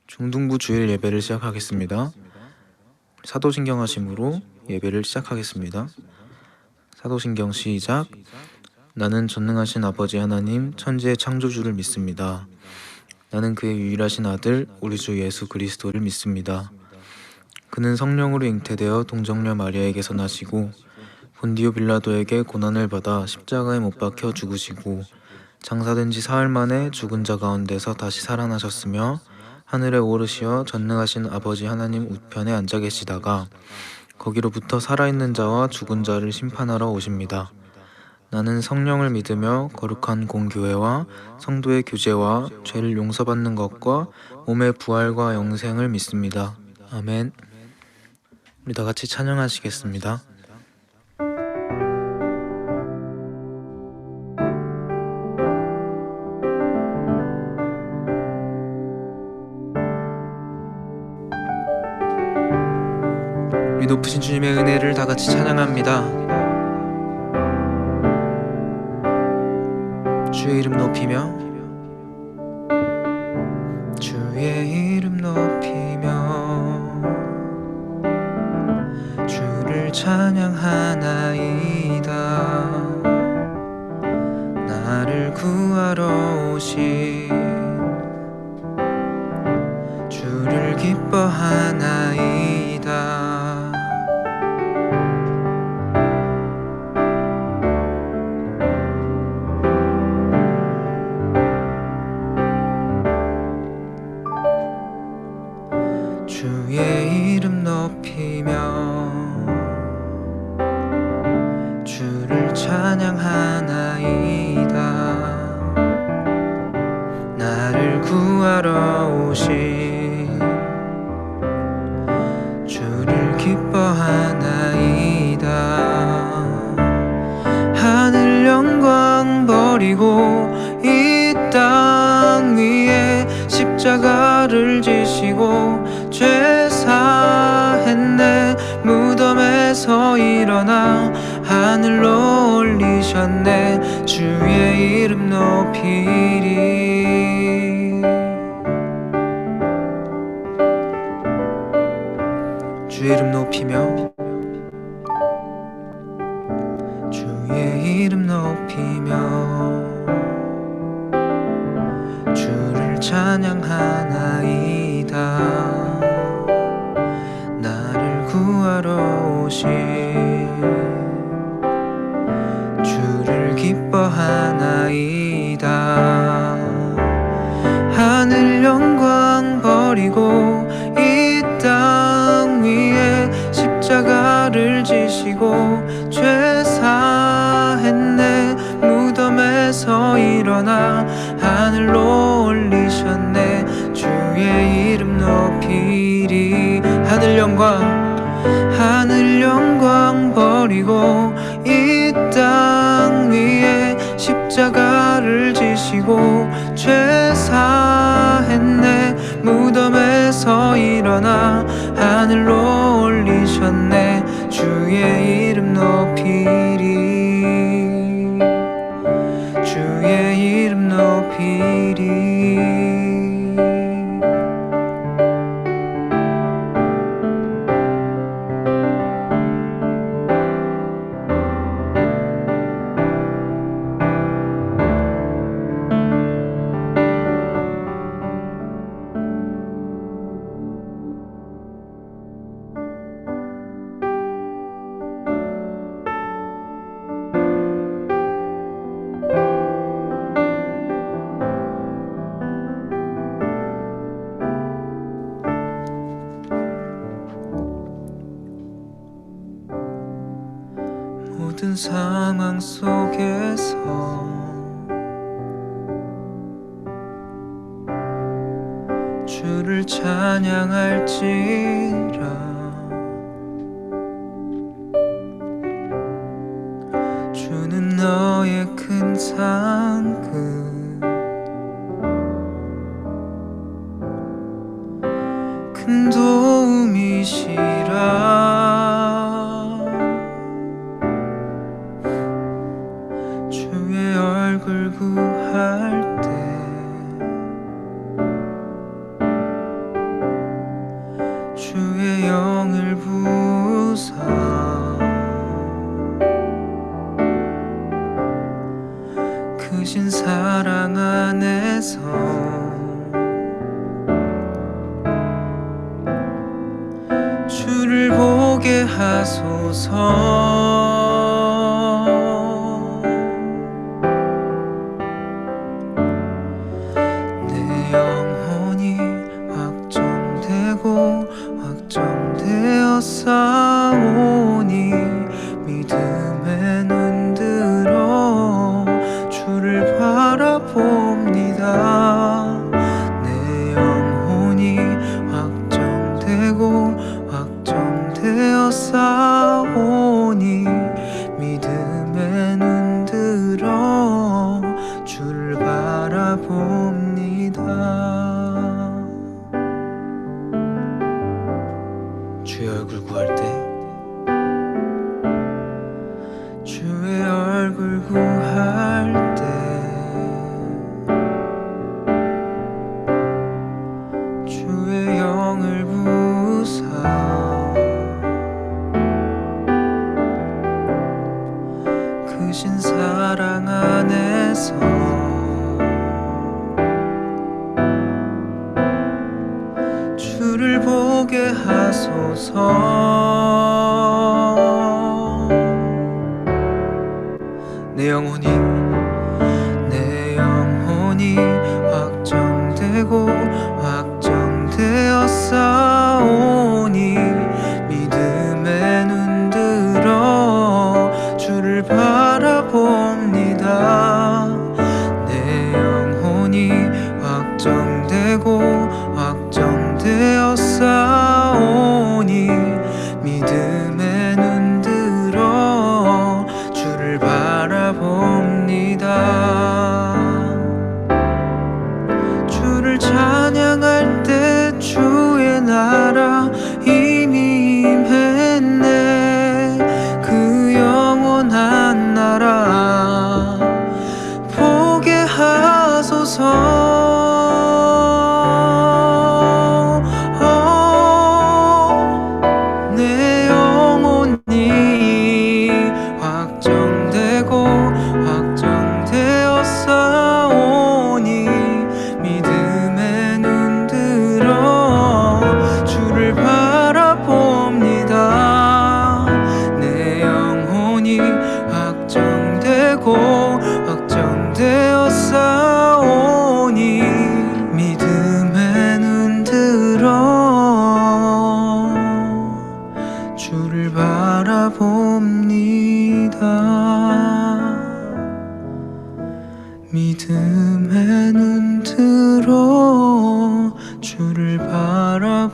중등부 주일 예배를 시작하겠습니다. 사도신경 하심으로 예배를 시작하겠습니다. 사도신경 시작. 나는 전능하신 아버지 하나님 천지의 창조주를 믿습니다. 나는 그의 유일하신 아들 우리 주 예수 그리스도를 믿습니다. 그는 성령으로 잉태되어 동정녀 마리아에게서 나시고 본디오 빌라도에게 고난을 받아 십자가에 못 박혀 죽으시고 장사된 지 사흘 만에 죽은 자 가운데서 다시 살아나셨으며 하늘에 오르시어 전능하신 아버지 하나님 우편에 앉아 계시다가 거기로부터 살아있는 자와 죽은 자를 심판하러 오십니다. 나는 성령을 믿으며 거룩한 공교회와 성도의 교제와 죄를 용서받는 것과 몸의 부활과 영생을 믿습니다. 아멘. 우리 다 같이 찬양하시겠습니다. 우리 높으신 주님의 은혜를 다 같이 찬양합니다. 주의 이름 높이며 주의 이름 높이며 주를 찬양하나이다. 나를 구하러 오신 주를 기뻐하나이다. 주의 이름 높이며 주를 찬양하나이다. 나를 구하러 오신 주를 기뻐하나이다. 하늘 영광 버리고 이 땅 위에 십자가를 지시고 죄 사했네. 무덤에서 일어나 하늘로 올리셨네. 주의 이름 높이리. 주의 이름 높이며 주의 이름 높이며 주를 찬양하나이다. 나를 구하러 오신 주를 기뻐하나이다. 하늘 영광 버리고 이 땅 위에 십자가를 지시고 죄 사했네. 무덤에서 일어나 하늘로 올리셨네. 주의 이름 높이리. 하늘 영광 버리고 이 땅 위에 십자가를 지시고 죄 사했네. 무덤에서 일어나 하늘로 올리셨네. 주의 이름 높이리. 주의 이름 높이리. 모든 상황 속에서 주를 찬양할지라. 주는 너의 큰 상급, 큰 도움이시라. 주의 얼굴 구할 때 주를 보게 하소서. 내 영혼이 확정되고 확정되어 싸우니 믿음에 눈들어 주를 바라봅니다. 내 영혼이 확정되고 확정되어 싸우니 믿음에 눈들어 주를 바라봅니다. 주의 얼굴 구할 때 주의 얼굴 구할 때 주의 영을 부사 크신 사랑 안에서 주를 보게 하소서. 내 영혼이 확정되고 확정되어 싸우니 믿음에 눈들어 주를 바라봅니다. 내 영혼이 확정되고 확정되어 싸우니 믿음에 눈들어 주를 바라봅니다. 주를 찬양할 때 주의 나라 이미 임했네. 그 영원한 나라 보게 하소서. 내 영혼이 확정되고 확정되어 싸우니 믿음에 눈들어 주를 바라봅니다. 내 영혼이 확정되고 확정되어 싸우니 믿음에 눈들어 주를 바라봅니다. 믿음에 눈들어 주를 바라봅니다.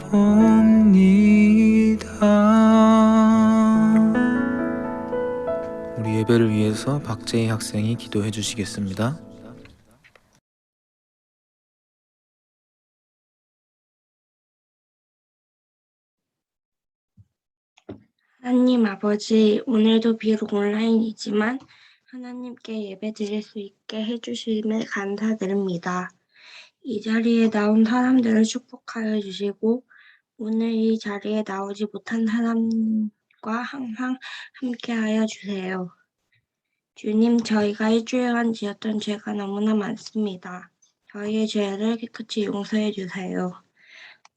우리 예배를 위해서 박재희 학생이 기도해 주시겠습니다. 하나님 아버지, 오늘도 비록 온라인이지만 하나님께 예배 드릴 수 있게 해주심에 감사드립니다. 이 자리에 나온 사람들을 축복하여 주시고 오늘 이 자리에 나오지 못한 사람과 항상 함께하여 주세요. 주님, 저희가 일주일간 지었던 죄가 너무나 많습니다. 저희의 죄를 깨끗이 용서해 주세요.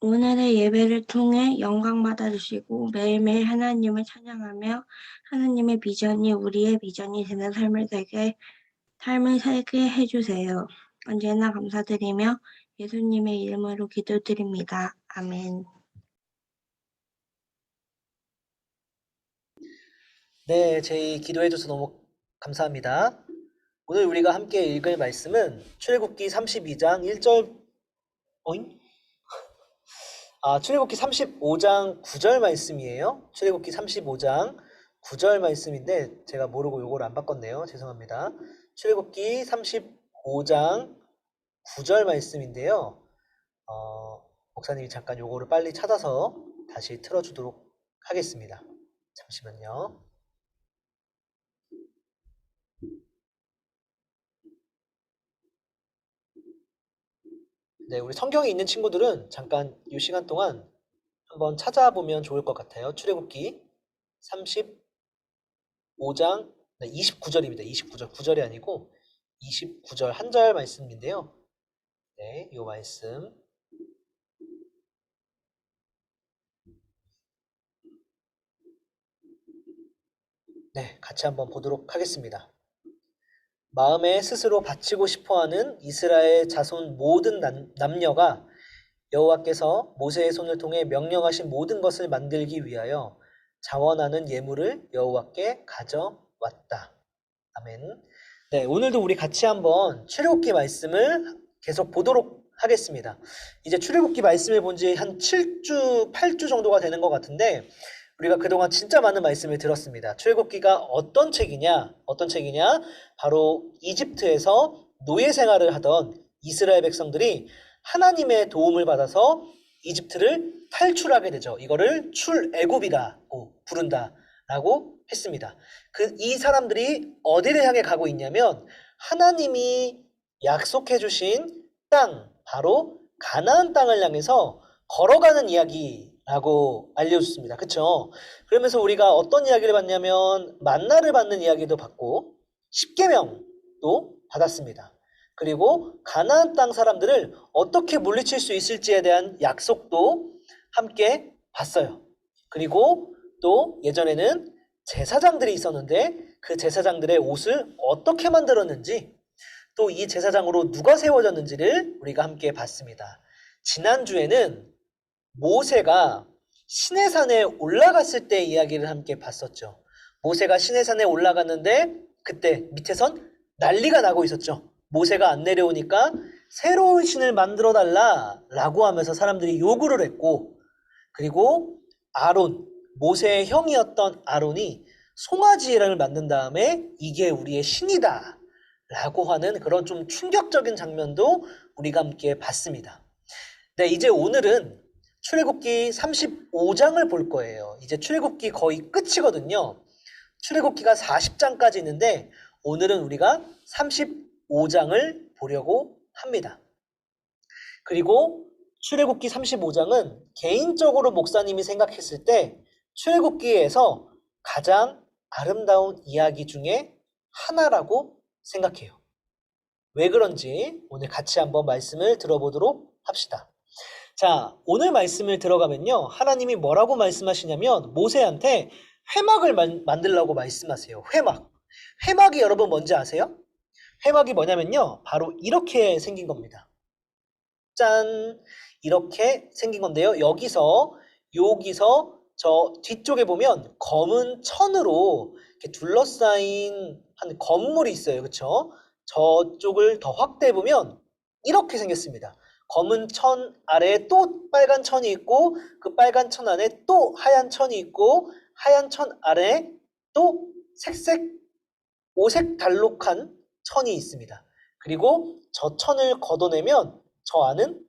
오늘의 예배를 통해 영광 받아주시고 매일매일 하나님을 찬양하며 하나님의 비전이 우리의 비전이 되는 삶을 살게 해주세요. 언제나 감사드리며 예수님의 이름으로 기도드립니다. 아멘. 네, 저희 기도해줘서 너무 감사합니다. 오늘 우리가 함께 읽을 말씀은 출애굽기 32장 1절, 출애굽기 35장 9절 말씀이에요. 출애굽기 35장 9절 말씀인데 제가 모르고 요거를 안 바꿨네요. 죄송합니다. 출애굽기 35장 9절 말씀인데요. 목사님이 잠깐 요거를 빨리 찾아서 다시 틀어주도록 하겠습니다. 잠시만요. 네, 우리 성경에 있는 친구들은 잠깐 이 시간 동안 한번 찾아보면 좋을 것 같아요. 출애굽기 35장 29절입니다. 29절, 9절이 아니고 29절 한 절 말씀인데요. 네, 이 말씀. 네, 같이 한번 보도록 하겠습니다. 마음에 스스로 바치고 싶어하는 이스라엘 자손 모든 남녀가 여호와께서 모세의 손을 통해 명령하신 모든 것을 만들기 위하여 자원하는 예물을 여호와께 가져왔다. 아멘. 네, 오늘도 우리 같이 한번 출애굽기 말씀을 계속 보도록 하겠습니다. 이제 출애굽기 말씀을 본 지 한 7주, 8주 정도가 되는 것 같은데 우리가 그동안 진짜 많은 말씀을 들었습니다. 출애굽기가 어떤 책이냐? 바로 이집트에서 노예 생활을 하던 이스라엘 백성들이 하나님의 도움을 받아서 이집트를 탈출하게 되죠. 이거를 출애굽이라고 부른다라고 했습니다. 이 사람들이 어디를 향해 가고 있냐면 하나님이 약속해 주신 땅, 바로 가나안 땅을 향해서 걸어가는 이야기라고 알려줬습니다. 그쵸? 그러면서 우리가 어떤 이야기를 받냐면 만나를 받는 이야기도 받고 십계명도 받았습니다. 그리고 가나안 땅 사람들을 어떻게 물리칠 수 있을지에 대한 약속도 함께 봤어요. 그리고 또 예전에는 제사장들이 있었는데 그 제사장들의 옷을 어떻게 만들었는지 또 이 제사장으로 누가 세워졌는지를 우리가 함께 봤습니다. 지난주에는 모세가 시내산에 올라갔을 때 이야기를 함께 봤었죠. 모세가 시내산에 올라갔는데 그때 밑에선 난리가 나고 있었죠. 모세가 안 내려오니까 새로운 신을 만들어 달라라고 하면서 사람들이 요구를 했고 그리고 아론, 모세의 형이었던 아론이 송아지를 만든 다음에 이게 우리의 신이다 라고 하는 그런 좀 충격적인 장면도 우리가 함께 봤습니다. 네, 이제 오늘은 출애굽기 35장을 볼 거예요. 이제 출애굽기 거의 끝이거든요. 출애굽기가 40장까지 있는데 오늘은 우리가 35장을 보려고 합니다. 그리고 출애굽기 35장은 개인적으로 목사님이 생각했을 때 출애굽기에서 가장 아름다운 이야기 중에 하나라고 생각해요. 왜 그런지 오늘 같이 한번 말씀을 들어보도록 합시다. 자, 오늘 말씀을 들어가면요. 하나님이 뭐라고 말씀하시냐면 모세한테 회막을 만들라고 말씀하세요. 회막. 회막이 여러분 뭔지 아세요? 회막이 뭐냐면요. 바로 이렇게 생긴 겁니다. 짠! 이렇게 생긴 건데요. 여기서 저 뒤쪽에 보면 검은 천으로 이렇게 둘러싸인 한 건물이 있어요. 그쵸? 저쪽을 더 확대해 보면 이렇게 생겼습니다. 검은 천 아래에 또 빨간 천이 있고 그 빨간 천 안에 또 하얀 천이 있고 하얀 천 아래에 또 오색 달록한 천이 있습니다. 그리고 저 천을 걷어내면 저 안은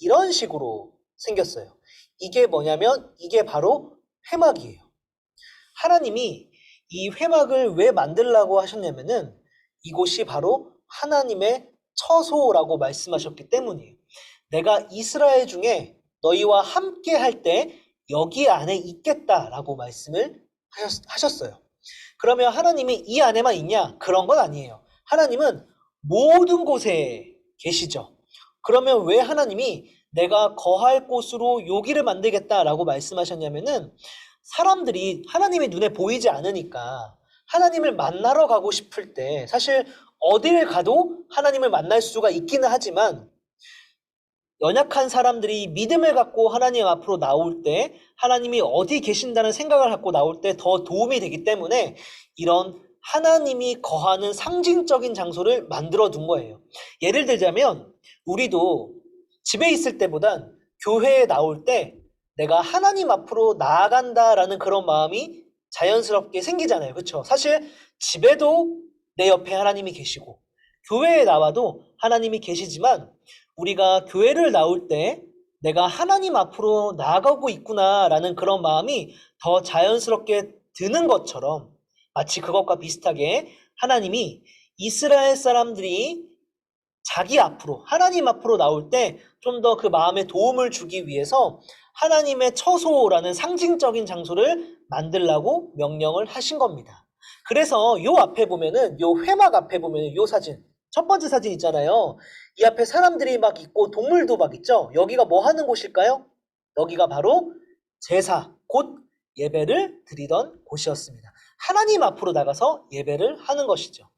이런 식으로 생겼어요. 이게 뭐냐면 이게 바로 회막이에요. 하나님이 이 회막을 왜 만들라고 하셨냐면은 이곳이 바로 하나님의 처소라고 말씀하셨기 때문이에요. 내가 이스라엘 중에 너희와 함께 할 때 여기 안에 있겠다라고 말씀을 하셨어요. 그러면 하나님이 이 안에만 있냐? 그런 건 아니에요. 하나님은 모든 곳에 계시죠. 그러면 왜 하나님이 내가 거할 곳으로 여기를 만들겠다라고 말씀하셨냐면은 사람들이 하나님의 눈에 보이지 않으니까 하나님을 만나러 가고 싶을 때 사실 어디를 가도 하나님을 만날 수가 있기는 하지만 연약한 사람들이 믿음을 갖고 하나님 앞으로 나올 때 하나님이 어디 계신다는 생각을 갖고 나올 때 더 도움이 되기 때문에 이런 하나님이 거하는 상징적인 장소를 만들어 둔 거예요. 예를 들자면 우리도 집에 있을 때보단 교회에 나올 때 내가 하나님 앞으로 나아간다라는 그런 마음이 자연스럽게 생기잖아요. 그렇죠? 사실 집에도 내 옆에 하나님이 계시고 교회에 나와도 하나님이 계시지만 우리가 교회를 나올 때 내가 하나님 앞으로 나아가고 있구나라는 그런 마음이 더 자연스럽게 드는 것처럼 마치 그것과 비슷하게 하나님이 이스라엘 사람들이 자기 앞으로 하나님 앞으로 나올 때 좀 더 그 마음에 도움을 주기 위해서 하나님의 처소라는 상징적인 장소를 만들라고 명령을 하신 겁니다. 그래서 요 앞에 보면은 요 회막 앞에 보면은 요 사진 첫 번째 사진 있잖아요. 이 앞에 사람들이 막 있고 동물도 막 있죠. 여기가 뭐 하는 곳일까요? 여기가 바로 제사, 곧 예배를 드리던 곳이었습니다. 하나님 앞으로 나가서 예배를 하는 것이죠.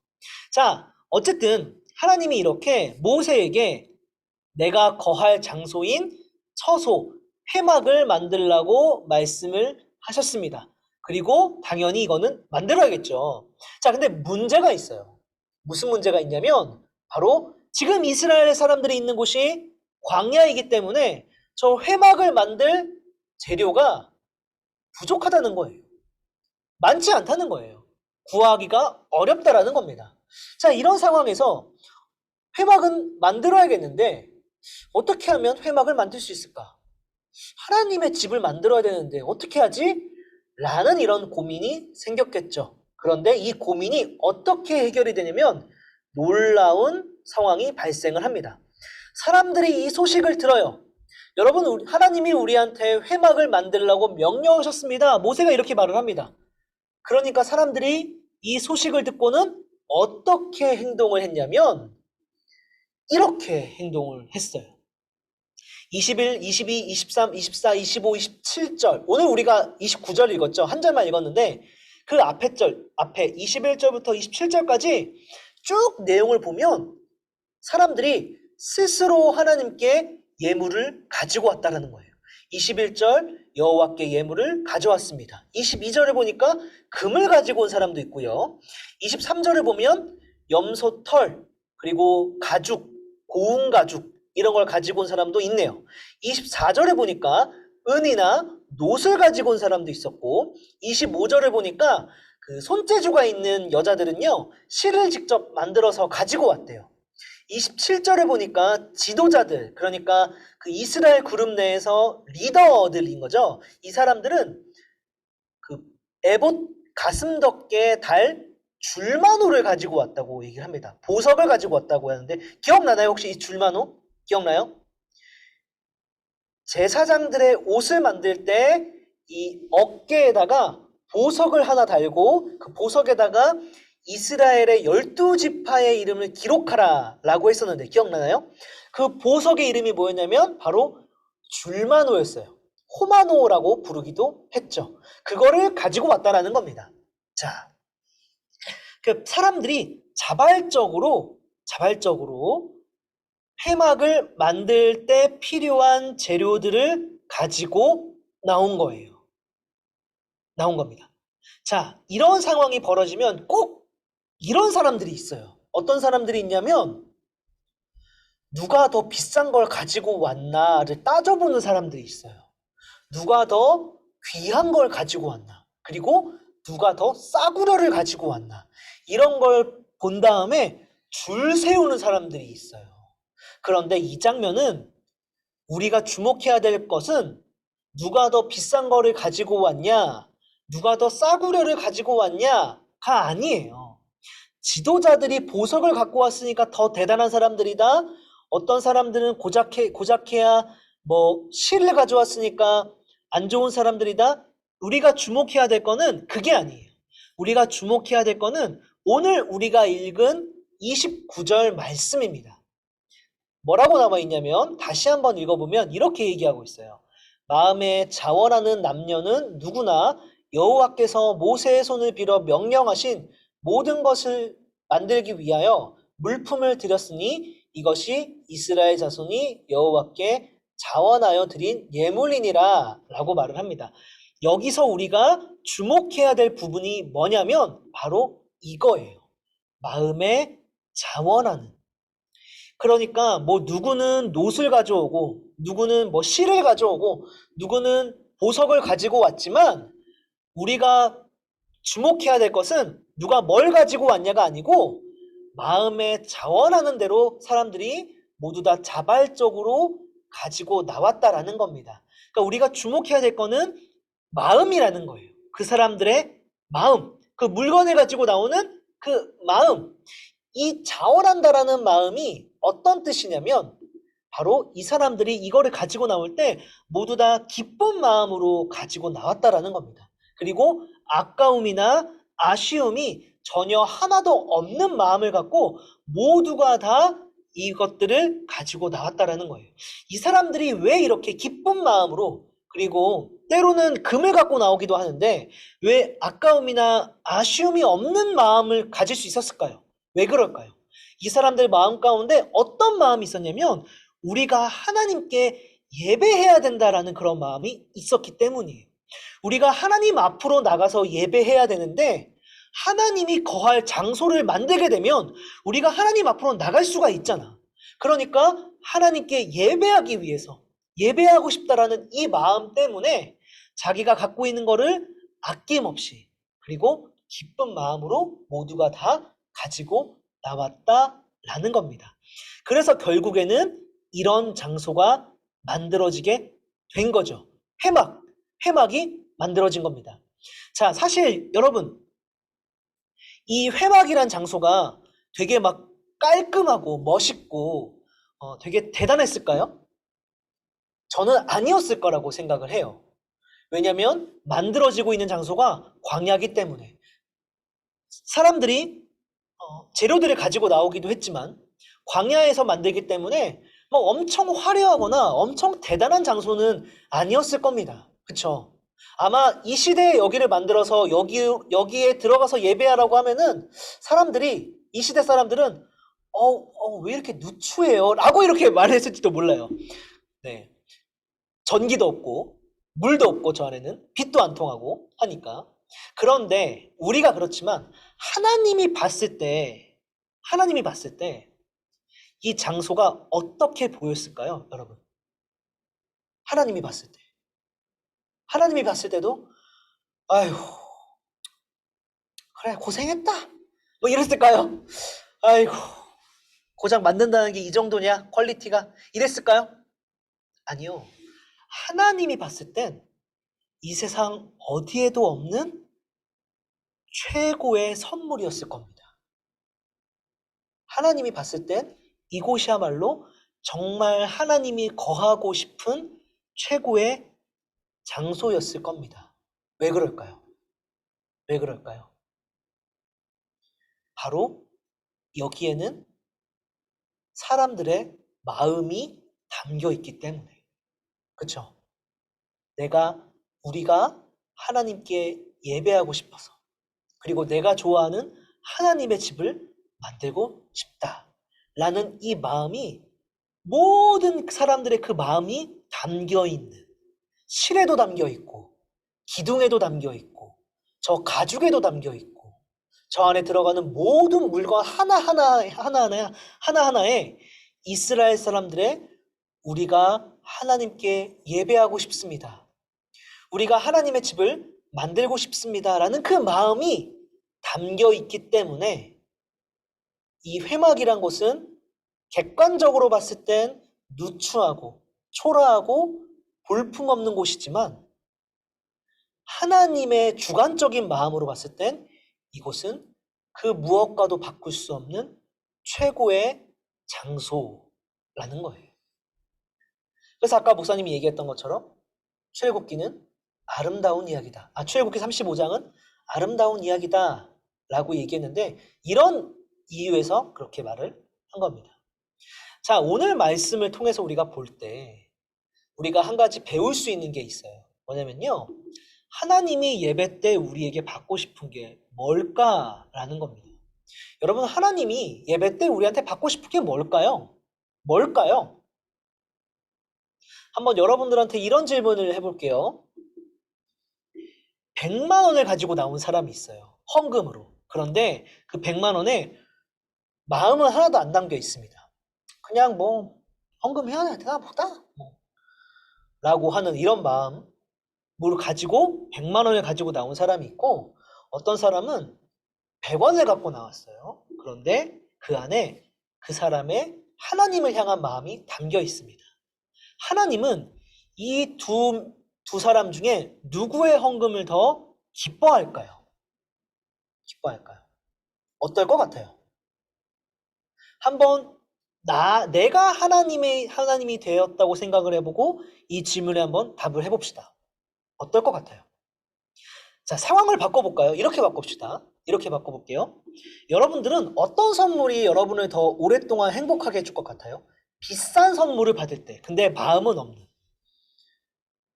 자, 어쨌든 하나님이 이렇게 모세에게 내가 거할 장소인 처소, 회막을 만들라고 말씀을 하셨습니다. 그리고 당연히 이거는 만들어야겠죠. 자, 근데 문제가 있어요. 무슨 문제가 있냐면 바로 지금 이스라엘 사람들이 있는 곳이 광야이기 때문에 저 회막을 만들 재료가 부족하다는 거예요. 많지 않다는 거예요. 구하기가 어렵다라는 겁니다. 자, 이런 상황에서 회막은 만들어야겠는데 어떻게 하면 회막을 만들 수 있을까? 하나님의 집을 만들어야 되는데 어떻게 하지? 라는 이런 고민이 생겼겠죠. 그런데 이 고민이 어떻게 해결이 되냐면 놀라운 상황이 발생을 합니다. 사람들이 이 소식을 들어요. 여러분, 하나님이 우리한테 회막을 만들라고 명령하셨습니다. 모세가 이렇게 말을 합니다. 그러니까 사람들이 이 소식을 듣고는 어떻게 행동을 했냐면 이렇게 행동을 했어요. 21, 22, 23, 24, 25, 27절. 오늘 우리가 29절 읽었죠. 한 절만 읽었는데 그 앞에 21절부터 27절까지 쭉 내용을 보면 사람들이 스스로 하나님께 예물을 가지고 왔다는 거예요. 21절 여호와께 예물을 가져왔습니다. 22절에 보니까 금을 가지고 온 사람도 있고요. 23절에 보면 염소 털, 그리고 가죽, 고운 가죽 이런 걸 가지고 온 사람도 있네요. 24절에 보니까 은이나 놋을 가지고 온 사람도 있었고 25절에 보니까 그 손재주가 있는 여자들은요 실을 직접 만들어서 가지고 왔대요. 27절에 보니까 지도자들, 그러니까 그 이스라엘 그룹 내에서 리더들인 거죠. 이 사람들은 그 에봇 가슴 덮개 달 줄마노를 가지고 왔다고 얘기를 합니다. 보석을 가지고 왔다고 하는데 기억나나요? 혹시 이 줄마노? 기억나요? 제사장들의 옷을 만들 때 이 어깨에다가 보석을 하나 달고 그 보석에다가 이스라엘의 12지파의 이름을 기록하라 라고 했었는데 기억나나요? 그 보석의 이름이 뭐였냐면 바로 줄마노였어요. 호마노라고 부르기도 했죠. 그거를 가지고 왔다라는 겁니다. 자, 그 사람들이 자발적으로 회막을 만들 때 필요한 재료들을 가지고 나온 거예요. 나온 겁니다. 자, 이런 상황이 벌어지면 꼭 이런 사람들이 있어요. 어떤 사람들이 있냐면 누가 더 비싼 걸 가지고 왔나를 따져보는 사람들이 있어요. 누가 더 귀한 걸 가지고 왔나, 그리고 누가 더 싸구려를 가지고 왔나, 이런 걸 본 다음에 줄 세우는 사람들이 있어요. 그런데 이 장면은 우리가 주목해야 될 것은 누가 더 비싼 거를 가지고 왔냐, 누가 더 싸구려를 가지고 왔냐가 아니에요. 지도자들이 보석을 갖고 왔으니까 더 대단한 사람들이다. 어떤 사람들은 고작해야 뭐 실을 가져왔으니까 안 좋은 사람들이다. 우리가 주목해야 될 거는 그게 아니에요. 우리가 주목해야 될 거는 오늘 우리가 읽은 29절 말씀입니다. 뭐라고 남아있냐면 다시 한번 읽어보면 이렇게 얘기하고 있어요. 마음에 자원하는 남녀는 누구나 여호와께서 모세의 손을 빌어 명령하신 모든 것을 만들기 위하여 물품을 드렸으니 이것이 이스라엘 자손이 여호와께 자원하여 드린 예물이니라 라고 말을 합니다. 여기서 우리가 주목해야 될 부분이 뭐냐면 바로 이거예요. 마음에 자원하는. 그러니까 뭐 누구는 놋을 가져오고 누구는 뭐 실을 가져오고 누구는 보석을 가지고 왔지만 우리가 주목해야 될 것은 누가 뭘 가지고 왔냐가 아니고 마음에 자원하는 대로 사람들이 모두 다 자발적으로 가지고 나왔다라는 겁니다. 그러니까 우리가 주목해야 될 거는 마음이라는 거예요. 그 사람들의 마음, 그 물건을 가지고 나오는 그 마음, 이 자원한다라는 마음이 어떤 뜻이냐면 바로 이 사람들이 이거를 가지고 나올 때 모두 다 기쁜 마음으로 가지고 나왔다라는 겁니다. 그리고 아까움이나 아쉬움이 전혀 하나도 없는 마음을 갖고 모두가 다 이것들을 가지고 나왔다라는 거예요. 이 사람들이 왜 이렇게 기쁜 마음으로, 그리고 때로는 금을 갖고 나오기도 하는데 왜 아까움이나 아쉬움이 없는 마음을 가질 수 있었을까요? 왜 그럴까요? 이 사람들 마음 가운데 어떤 마음이 있었냐면 우리가 하나님께 예배해야 된다라는 그런 마음이 있었기 때문이에요. 우리가 하나님 앞으로 나가서 예배해야 되는데 하나님이 거할 장소를 만들게 되면 우리가 하나님 앞으로 나갈 수가 있잖아. 그러니까 하나님께 예배하기 위해서, 예배하고 싶다라는 이 마음 때문에 자기가 갖고 있는 거를 아낌없이, 그리고 기쁜 마음으로 모두가 다 가지고 나왔다라는 겁니다. 그래서 결국에는 이런 장소가 만들어지게 된 거죠. 회막이 만들어진 겁니다. 자, 사실 여러분, 이 회막이란 장소가 되게 막 깔끔하고 멋있고 되게 대단했을까요? 저는 아니었을 거라고 생각을 해요. 왜냐하면 만들어지고 있는 장소가 광야이기 때문에 사람들이 재료들을 가지고 나오기도 했지만 광야에서 만들기 때문에 뭐 엄청 화려하거나 엄청 대단한 장소는 아니었을 겁니다. 그쵸? 아마 이 시대에 여기를 만들어서 여기에 들어가서 예배하라고 하면은 사람들이, 이 시대 사람들은 왜 이렇게 누추해요? 라고 이렇게 말했을지도 몰라요. 네. 전기도 없고 물도 없고 저 안에는 빛도 안 통하고 하니까. 그런데 우리가 그렇지만 하나님이 봤을 때 이 장소가 어떻게 보였을까요, 여러분? 하나님이 봤을 때도 아휴, 그래 고생했다 뭐 이랬을까요? 아이고, 고작 만든다는 게 이 정도냐, 퀄리티가 이랬을까요? 아니요. 하나님이 봤을 땐 이 세상 어디에도 없는 최고의 선물이었을 겁니다. 하나님이 봤을 땐 이곳이야말로 정말 하나님이 거하고 싶은 최고의 장소였을 겁니다. 왜 그럴까요? 바로 여기에는 사람들의 마음이 담겨 있기 때문에. 그쵸? 우리가 하나님께 예배하고 싶어서, 그리고 내가 좋아하는 하나님의 집을 만들고 싶다라는 이 마음이, 모든 사람들의 그 마음이 담겨 있는, 실에도 담겨 있고 기둥에도 담겨 있고 저 가죽에도 담겨 있고 저 안에 들어가는 모든 물건 하나하나에 이스라엘 사람들의 우리가 하나님께 예배하고 싶습니다, 우리가 하나님의 집을 만들고 싶습니다라는 그 마음이 담겨 있기 때문에 이 회막이란 곳은 객관적으로 봤을 땐 누추하고 초라하고 볼품없는 곳이지만 하나님의 주관적인 마음으로 봤을 땐 이곳은 그 무엇과도 바꿀 수 없는 최고의 장소라는 거예요. 그래서 아까 목사님이 얘기했던 것처럼 출애굽기는 아름다운 이야기다. 출애굽기 35장은 아름다운 이야기다 라고 얘기했는데 이런 이유에서 그렇게 말을 한 겁니다. 자, 오늘 말씀을 통해서 우리가 볼 때 우리가 한 가지 배울 수 있는 게 있어요. 뭐냐면요, 하나님이 예배 때 우리에게 받고 싶은 게 뭘까라는 겁니다. 여러분, 하나님이 예배 때 우리한테 받고 싶은 게 뭘까요? 한번 여러분들한테 이런 질문을 해볼게요. 100만 원을 가지고 나온 사람이 있어요, 헌금으로. 그런데 그 100만 원에 마음은 하나도 안 담겨 있습니다. 그냥 뭐 헌금해야 되나 보다 라고 하는 이런 마음을 가지고 100만 원을 가지고 나온 사람이 있고, 어떤 사람은 100원을 갖고 나왔어요. 그런데 그 안에 그 사람의 하나님을 향한 마음이 담겨 있습니다. 하나님은 이 두 사람 중에 누구의 헌금을 더 기뻐할까요? 어떨 것 같아요? 한번 내가 하나님이 되었다고 생각을 해보고 이 질문에 한번 답을 해봅시다. 어떨 것 같아요? 자, 상황을 바꿔볼까요? 이렇게 바꿉시다. 이렇게 바꿔볼게요. 여러분들은 어떤 선물이 여러분을 더 오랫동안 행복하게 해줄 것 같아요? 비싼 선물을 받을 때, 근데 마음은 없는.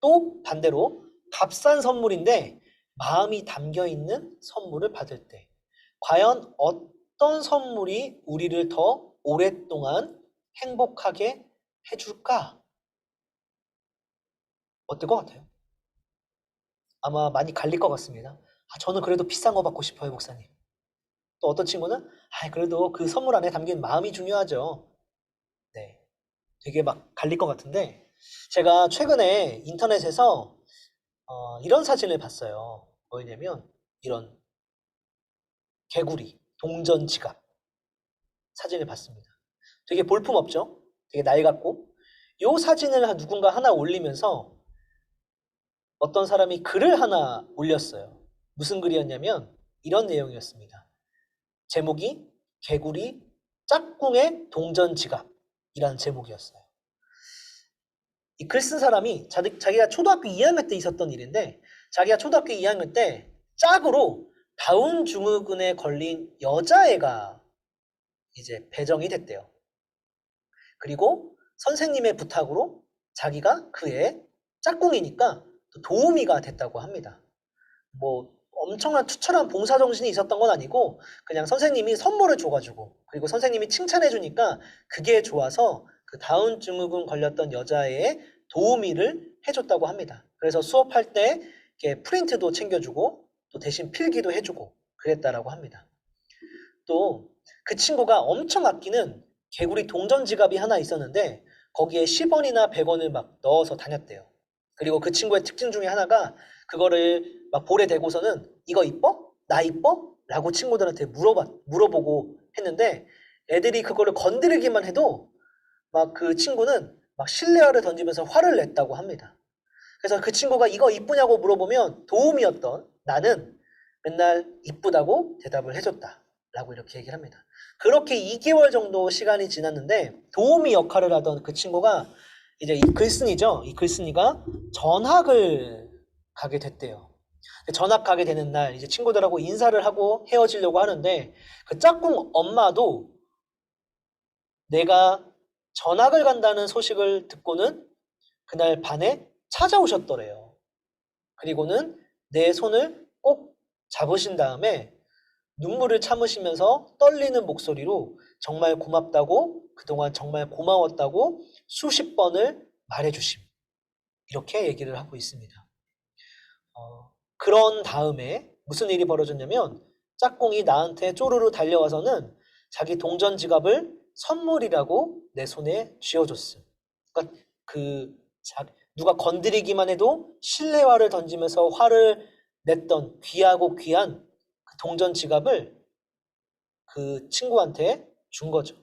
또 반대로 값싼 선물인데 마음이 담겨 있는 선물을 받을 때, 과연 어떤 선물이 우리를 더 오랫동안 행복하게 해줄까? 어떨 것 같아요? 아마 많이 갈릴 것 같습니다. 저는 그래도 비싼 거 받고 싶어요, 목사님. 또 어떤 친구는 그래도 그 선물 안에 담긴 마음이 중요하죠. 네, 되게 막 갈릴 것 같은데, 제가 최근에 인터넷에서 이런 사진을 봤어요. 뭐냐면 이런 개구리, 동전 지갑 사진을 봤습니다. 되게 볼품없죠? 되게 낡았고, 요 사진을 누군가 하나 올리면서 어떤 사람이 글을 하나 올렸어요. 무슨 글이었냐면 이런 내용이었습니다. 제목이 개구리 짝꿍의 동전 지갑이라는 제목이었어요. 이 글 쓴 사람이 자기가 초등학교 2학년 때 있었던 일인데, 자기가 초등학교 2학년 때 짝으로 다운 증후군에 걸린 여자애가 이제 배정이 됐대요. 그리고 선생님의 부탁으로 자기가 그의 짝꿍이니까 또 도우미가 됐다고 합니다. 뭐 엄청난 투철한 봉사 정신이 있었던 건 아니고 그냥 선생님이 선물을 줘가지고, 그리고 선생님이 칭찬해 주니까 그게 좋아서 그 다운 증후군 걸렸던 여자애의 도우미를 해줬다고 합니다. 그래서 수업할 때 이렇게 프린트도 챙겨주고 또 대신 필기도 해주고 그랬다라고 합니다. 또 그 친구가 엄청 아끼는 개구리 동전 지갑이 하나 있었는데 거기에 10원이나 100원을 막 넣어서 다녔대요. 그리고 그 친구의 특징 중에 하나가 그거를 막 볼에 대고서는 이거 이뻐? 나 이뻐? 라고 친구들한테 물어보고 했는데, 애들이 그거를 건드리기만 해도 막 그 친구는 막 실내화를 던지면서 화를 냈다고 합니다. 그래서 그 친구가 이거 이쁘냐고 물어보면 도우미였던 나는 맨날 이쁘다고 대답을 해줬다 라고 이렇게 얘기를 합니다. 그렇게 2개월 정도 시간이 지났는데 도우미 역할을 하던 그 친구가 이제 이 글쓴이죠. 이 글쓴이가 전학을 가게 됐대요. 전학 가게 되는 날 이제 친구들하고 인사를 하고 헤어지려고 하는데 그 짝꿍 엄마도 내가 전학을 간다는 소식을 듣고는 그날 밤에 찾아오셨더래요. 그리고는 내 손을 꼭 잡으신 다음에 눈물을 참으시면서 떨리는 목소리로 정말 고맙다고, 그동안 정말 고마웠다고 수십 번을 말해주심. 이렇게 얘기를 하고 있습니다. 그런 다음에 무슨 일이 벌어졌냐면 짝꿍이 나한테 쪼르르 달려와서는 자기 동전 지갑을 선물이라고 내 손에 쥐어줬음. 그러니까 누가 건드리기만 해도 실내화를 던지면서 화를 냈던 귀하고 귀한 그 동전 지갑을 그 친구한테 준 거죠.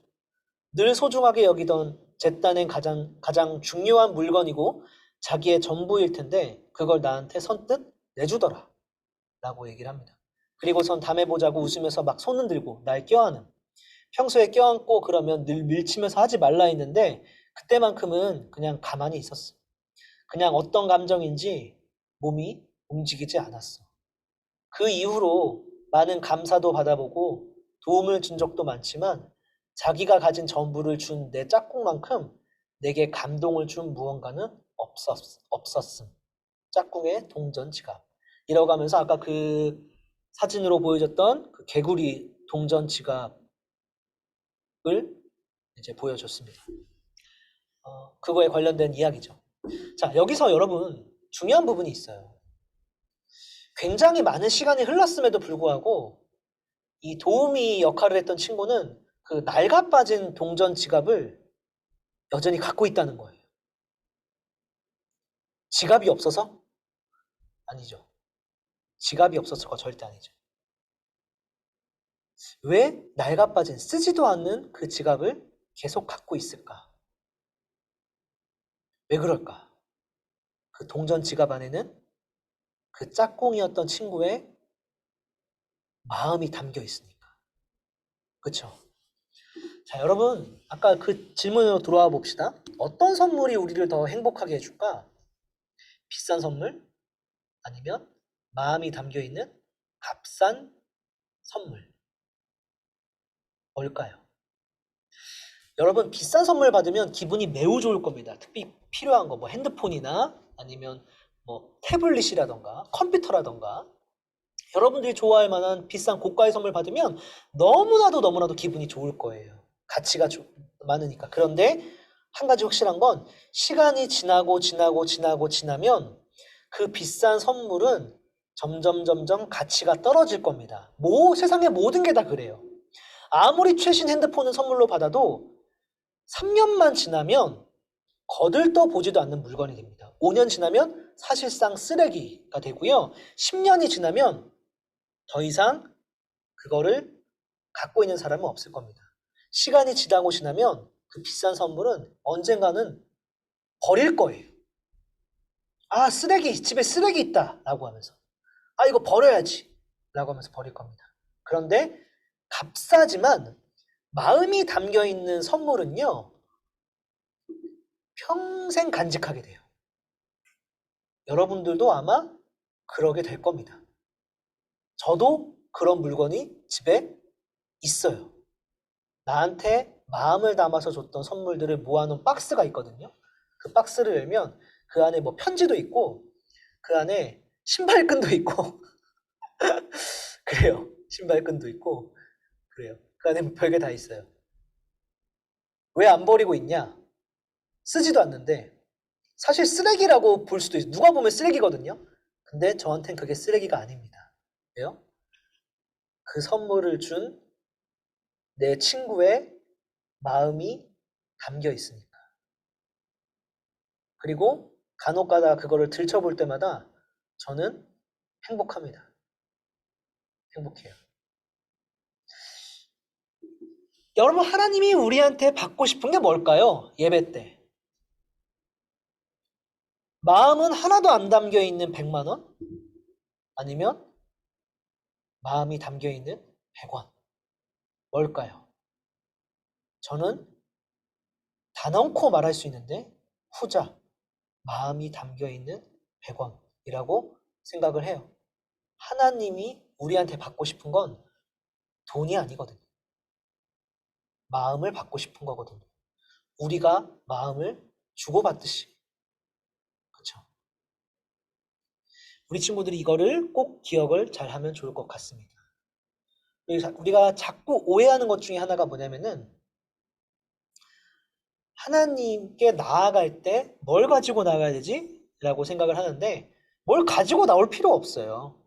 늘 소중하게 여기던 제 딴엔 가장 중요한 물건이고 자기의 전부일 텐데 그걸 나한테 선뜻 내주더라 라고 얘기를 합니다. 그리고선 다음에 보자고 웃으면서 막 손은 들고 날 껴안음. 평소에 껴안고 그러면 늘 밀치면서 하지 말라 했는데 그때만큼은 그냥 가만히 있었어. 그냥 어떤 감정인지 몸이 움직이지 않았어. 그 이후로 많은 감사도 받아보고 도움을 준 적도 많지만 자기가 가진 전부를 준 내 짝꿍만큼 내게 감동을 준 무언가는 없었음. 짝꿍의 동전 지갑. 이러가면서 아까 그 사진으로 보여줬던 그 개구리 동전 지갑을 이제 보여줬습니다. 그거에 관련된 이야기죠. 자, 여기서 여러분 중요한 부분이 있어요. 굉장히 많은 시간이 흘렀음에도 불구하고 이 도우미 역할을 했던 친구는 그 낡아 빠진 동전 지갑을 여전히 갖고 있다는 거예요. 지갑이 없어서? 아니죠. 지갑이 없어서가 절대 아니죠. 왜 낡아 빠진 쓰지도 않는 그 지갑을 계속 갖고 있을까? 왜 그럴까? 그 동전 지갑 안에는 그 짝꿍이었던 친구의 마음이 담겨 있으니까. 그쵸? 자, 여러분, 아까 그 질문으로 돌아와 봅시다. 어떤 선물이 우리를 더 행복하게 해줄까? 비싼 선물? 아니면 마음이 담겨 있는 값싼 선물. 뭘까요? 여러분, 비싼 선물 받으면 기분이 매우 좋을 겁니다. 특히 필요한 거, 뭐 핸드폰이나 아니면 뭐 태블릿이라던가 컴퓨터라던가 여러분들이 좋아할 만한 비싼 고가의 선물 받으면 너무나도 기분이 좋을 거예요. 가치가 많으니까. 그런데 한 가지 확실한 건 시간이 지나면 그 비싼 선물은 점점 가치가 떨어질 겁니다. 세상의 모든 게 다 그래요. 아무리 최신 핸드폰을 선물로 받아도 3년만 지나면 거들떠 보지도 않는 물건이 됩니다. 5년 지나면 사실상 쓰레기가 되고요. 10년이 지나면 더 이상 그거를 갖고 있는 사람은 없을 겁니다. 시간이 지나면 그 비싼 선물은 언젠가는 버릴 거예요. 아, 집에 쓰레기 있다 라고 하면서, 아, 이거 버려야지 라고 하면서 버릴 겁니다. 그런데 값싸지만 마음이 담겨 있는 선물은요, 평생 간직하게 돼요. 여러분들도 아마 그러게 될 겁니다. 저도 그런 물건이 집에 있어요. 나한테 마음을 담아서 줬던 선물들을 모아놓은 박스가 있거든요. 그 박스를 열면 그 안에 뭐 편지도 있고 그 안에 신발끈도 있고 그래요. 신발끈도 있고 그래요. 그 안에 뭐 별게 다 있어요. 왜 안 버리고 있냐? 쓰지도 않는데 사실 쓰레기라고 볼 수도 있어요. 누가 보면 쓰레기거든요. 근데 저한텐 그게 쓰레기가 아닙니다. 왜요? 그 선물을 준 내 친구의 마음이 담겨 있으니까. 그리고 간혹 가다 그거를 들춰볼 때마다 저는 행복합니다. 행복해요. 여러분, 하나님이 우리한테 받고 싶은 게 뭘까요? 예배 때. 마음은 하나도 안 담겨 있는 100만 원? 아니면 마음이 담겨 있는 100원? 뭘까요? 저는 단언코 말할 수 있는데 후자, 마음이 담겨 있는 100원이라고 생각을 해요. 하나님이 우리한테 받고 싶은 건 돈이 아니거든요. 마음을 받고 싶은 거거든요. 우리가 마음을 주고받듯이. 그렇죠? 우리 친구들이 이거를 꼭 기억을 잘 하면 좋을 것 같습니다. 우리가 자꾸 오해하는 것 중에 하나가 뭐냐면은 하나님께 나아갈 때 뭘 가지고 나가야 되지? 라고 생각을 하는데 뭘 가지고 나올 필요 없어요.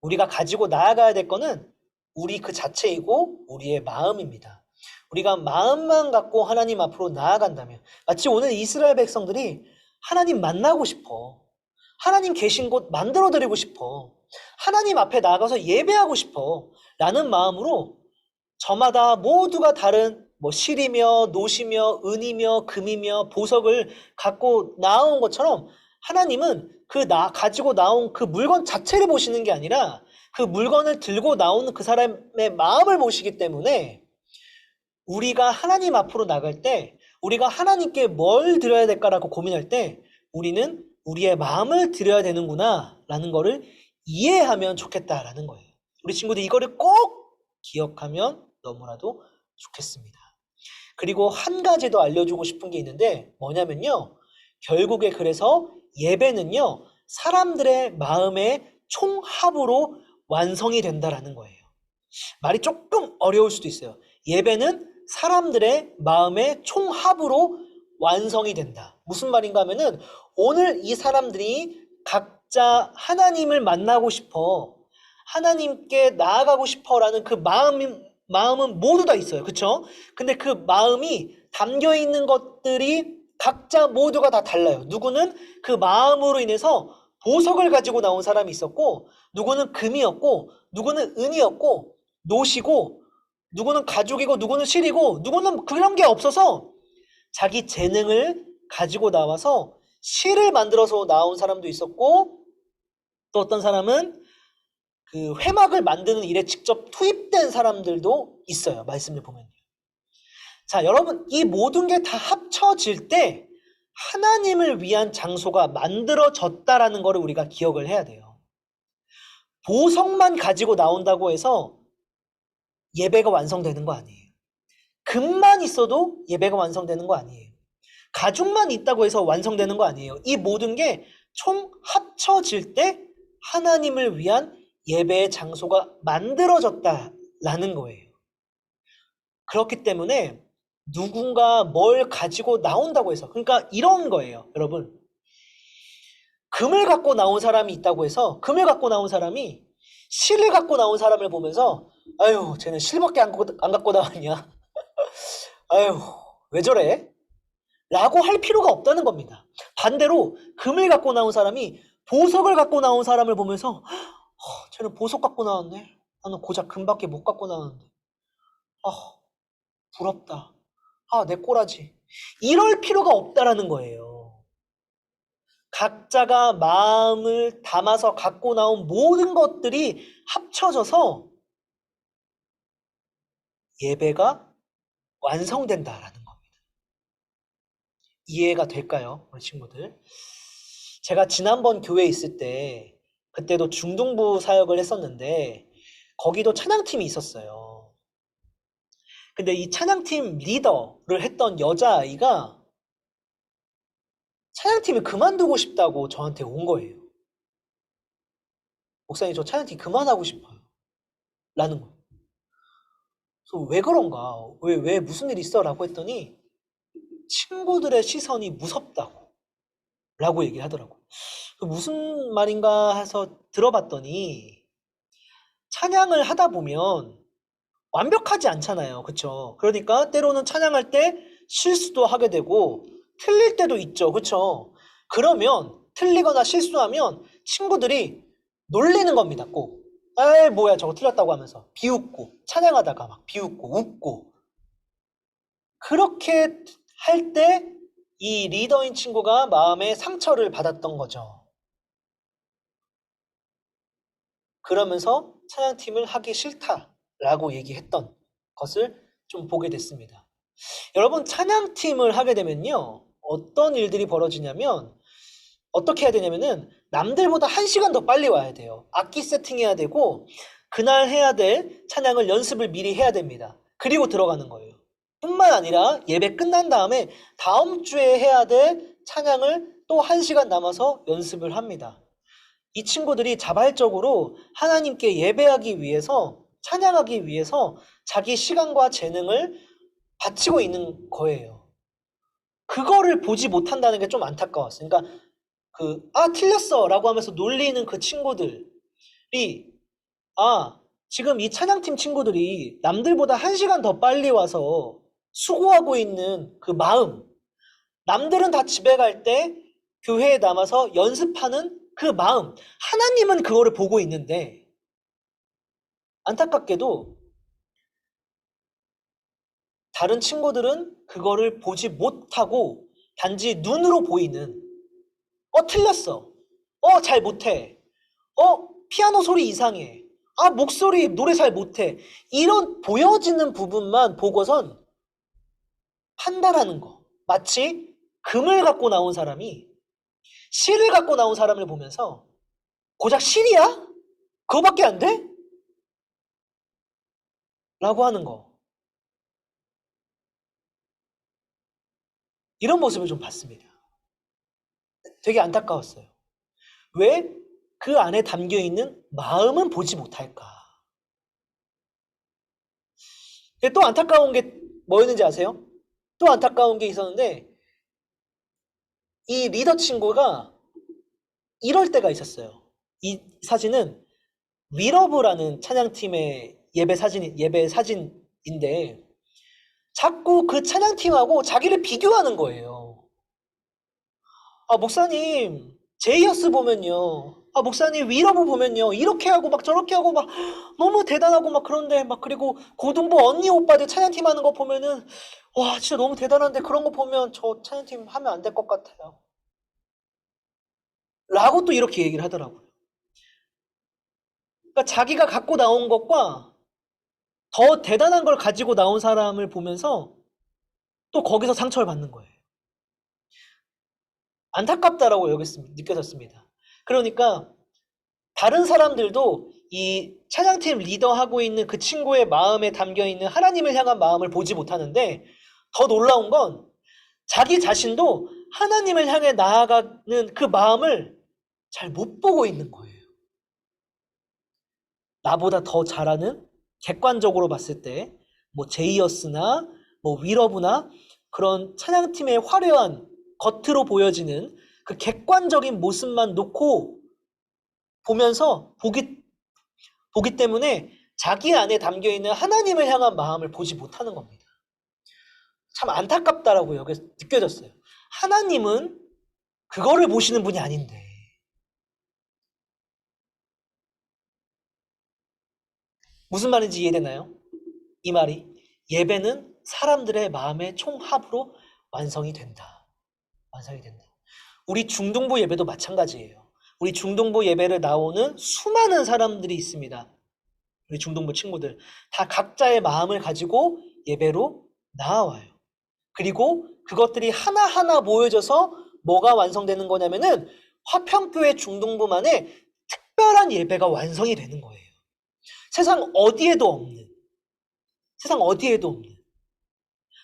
우리가 가지고 나아가야 될 거는 우리 그 자체이고 우리의 마음입니다. 우리가 마음만 갖고 하나님 앞으로 나아간다면, 마치 오늘 이스라엘 백성들이 하나님 만나고 싶어, 하나님 계신 곳 만들어 드리고 싶어, 하나님 앞에 나가서 예배하고 싶어 라는 마음으로 저마다 모두가 다른 실이며 노시며 은이며 금이며 보석을 갖고 나온 것처럼 하나님은 가지고 나온 그 물건 자체를 보시는 게 아니라 그 물건을 들고 나오는 그 사람의 마음을 보시기 때문에 우리가 하나님 앞으로 나갈 때 우리가 하나님께 뭘 드려야 될까라고 고민할 때 우리는 우리의 마음을 드려야 되는구나 라는 거를 이해하면 좋겠다라는 거예요. 우리 친구들 이거를 꼭 기억하면 너무나도 좋겠습니다. 그리고 한 가지 더 알려주고 싶은 게 있는데 뭐냐면요, 결국에 그래서 예배는요 사람들의 마음의 총합으로 완성이 된다라는 거예요. 말이 조금 어려울 수도 있어요. 예배는 사람들의 마음의 총합으로 완성이 된다. 무슨 말인가 하면은 오늘 이 사람들이 각자 하나님을 만나고 싶어, 하나님께 나아가고 싶어라는 그 마음은 모두 다 있어요. 그쵸? 근데 그 마음이 담겨 있는 것들이 각자 모두가 다 달라요. 누구는 그 마음으로 인해서 보석을 가지고 나온 사람이 있었고, 누구는 금이었고, 누구는 은이었고, 노시고, 누구는 가죽이고, 누구는 실이고, 누구는 그런 게 없어서 자기 재능을 가지고 나와서 실을 만들어서 나온 사람도 있었고, 또 어떤 사람은 그 회막을 만드는 일에 직접 투입된 사람들도 있어요. 말씀을 보면요. 자, 여러분, 이 모든 게 다 합쳐질 때 하나님을 위한 장소가 만들어졌다라는 것을 우리가 기억을 해야 돼요. 보석만 가지고 나온다고 해서 예배가 완성되는 거 아니에요. 금만 있어도 예배가 완성되는 거 아니에요. 가죽만 있다고 해서 완성되는 거 아니에요. 이 모든 게 총 합쳐질 때 하나님을 위한 예배의 장소가 만들어졌다라는 거예요. 그렇기 때문에 누군가 뭘 가지고 나온다고 해서, 그러니까 이런 거예요, 여러분. 금을 갖고 나온 사람이 있다고 해서 금을 갖고 나온 사람이 실을 갖고 나온 사람을 보면서 아유, 쟤는 실밖에 안 갖고 나왔냐? 아유, 왜 저래? 라고 할 필요가 없다는 겁니다. 반대로 금을 갖고 나온 사람이 보석을 갖고 나온 사람을 보면서 쟤는 보석 갖고 나왔네. 나는 고작 금밖에 못 갖고 나왔는데. 부럽다. 내 꼬라지. 이럴 필요가 없다라는 거예요. 각자가 마음을 담아서 갖고 나온 모든 것들이 합쳐져서 예배가 완성된다라는 겁니다. 이해가 될까요, 우리 친구들? 제가 지난번 교회에 있을 때 그때도 중등부 사역을 했었는데 거기도 찬양팀이 있었어요. 근데 이 찬양팀 리더를 했던 여자아이가 찬양팀을 그만두고 싶다고 저한테 온 거예요. 목사님, 저 찬양팀 그만하고 싶어요. 라는 거예요. 그래서 왜 그런가? 왜 무슨 일 있어? 라고 했더니 친구들의 시선이 무섭다고 라고 얘기를 하더라고요. 무슨 말인가 해서 들어봤더니 찬양을 하다 보면 완벽하지 않잖아요. 그쵸? 그러니까 때로는 찬양할 때 실수도 하게 되고 틀릴 때도 있죠. 그쵸? 그러면 틀리거나 실수하면 친구들이 놀리는 겁니다. 꼭. 에이, 뭐야, 저거 틀렸다고 하면서 비웃고, 찬양하다가 막 비웃고 웃고. 그렇게 할 때 이 리더인 친구가 마음에 상처를 받았던 거죠. 그러면서 찬양팀을 하기 싫다라고 얘기했던 것을 좀 보게 됐습니다. 여러분, 찬양팀을 하게 되면요, 어떤 일들이 벌어지냐면 어떻게 해야 되냐면은 남들보다 1시간 더 빨리 와야 돼요. 악기 세팅해야 되고 그날 해야 될 찬양을 연습을 미리 해야 됩니다. 그리고 들어가는 거예요. 뿐만 아니라 예배 끝난 다음에 다음 주에 해야 될 찬양을 또 1시간 남아서 연습을 합니다. 이 친구들이 자발적으로 하나님께 예배하기 위해서, 찬양하기 위해서 자기 시간과 재능을 바치고 있는 거예요. 그거를 보지 못한다는 게 좀 안타까웠어요. 그러니까 틀렸어 라고 하면서 놀리는 그 친구들이, 지금 이 찬양팀 친구들이 남들보다 1시간 더 빨리 와서 수고하고 있는 그 마음, 남들은 다 집에 갈 때 교회에 남아서 연습하는 그 마음, 하나님은 그거를 보고 있는데 안타깝게도 다른 친구들은 그거를 보지 못하고 단지 눈으로 보이는 틀렸어. 잘 못해. 피아노 소리 이상해. 목소리 노래 잘 못해. 이런 보여지는 부분만 보고선 판단하는 거. 마치 금을 갖고 나온 사람이 실을 갖고 나온 사람을 보면서 고작 실이야? 그거밖에 안 돼? 라고 하는 거. 이런 모습을 좀 봤습니다. 되게 안타까웠어요. 왜 그 안에 담겨있는 마음은 보지 못할까? 또 안타까운 게 뭐였는지 아세요? 또 안타까운 게 있었는데 이 리더 친구가 이럴 때가 있었어요. 이 사진은 위러브라는 찬양팀의 예배 사진인데 자꾸 그 찬양팀하고 자기를 비교하는 거예요. 목사님 제이어스 보면요, 목사님 위러브 보면요, 이렇게 하고 막 저렇게 하고 막 너무 대단하고 막 그런데 막, 그리고 고등부 언니 오빠들 찬양팀 하는 거 보면은 와, 진짜 너무 대단한데 그런 거 보면 저 찬양팀 하면 안 될 것 같아요. 라고 또 이렇게 얘기를 하더라고요. 그러니까 자기가 갖고 나온 것과 더 대단한 걸 가지고 나온 사람을 보면서 또 거기서 상처를 받는 거예요. 안타깝다라고 느껴졌습니다. 그러니까 다른 사람들도 이 찬양팀 리더하고 있는 그 친구의 마음에 담겨있는 하나님을 향한 마음을 보지 못하는데, 더 놀라운 건 자기 자신도 하나님을 향해 나아가는 그 마음을 잘 못 보고 있는 거예요. 나보다 더 잘하는, 객관적으로 봤을 때 뭐 제이어스나 뭐 위러브나 그런 찬양팀의 화려한 겉으로 보여지는 그 객관적인 모습만 놓고 보면서 보기 때문에 자기 안에 담겨있는 하나님을 향한 마음을 보지 못하는 겁니다. 참 안타깝다라고 여기서 느껴졌어요. 하나님은 그거를 보시는 분이 아닌데. 무슨 말인지 이해되나요? 이 말이 예배는 사람들의 마음의 총합으로 완성이 된다. 완성이 된다. 우리 중동부 예배도 마찬가지예요. 우리 중동부 예배를 나오는 수많은 사람들이 있습니다. 우리 중동부 친구들 다 각자의 마음을 가지고 예배로 나와요. 그리고 그것들이 하나하나 모여져서 뭐가 완성되는 거냐면은 화평교회 중동부만의 특별한 예배가 완성이 되는 거예요. 세상 어디에도 없는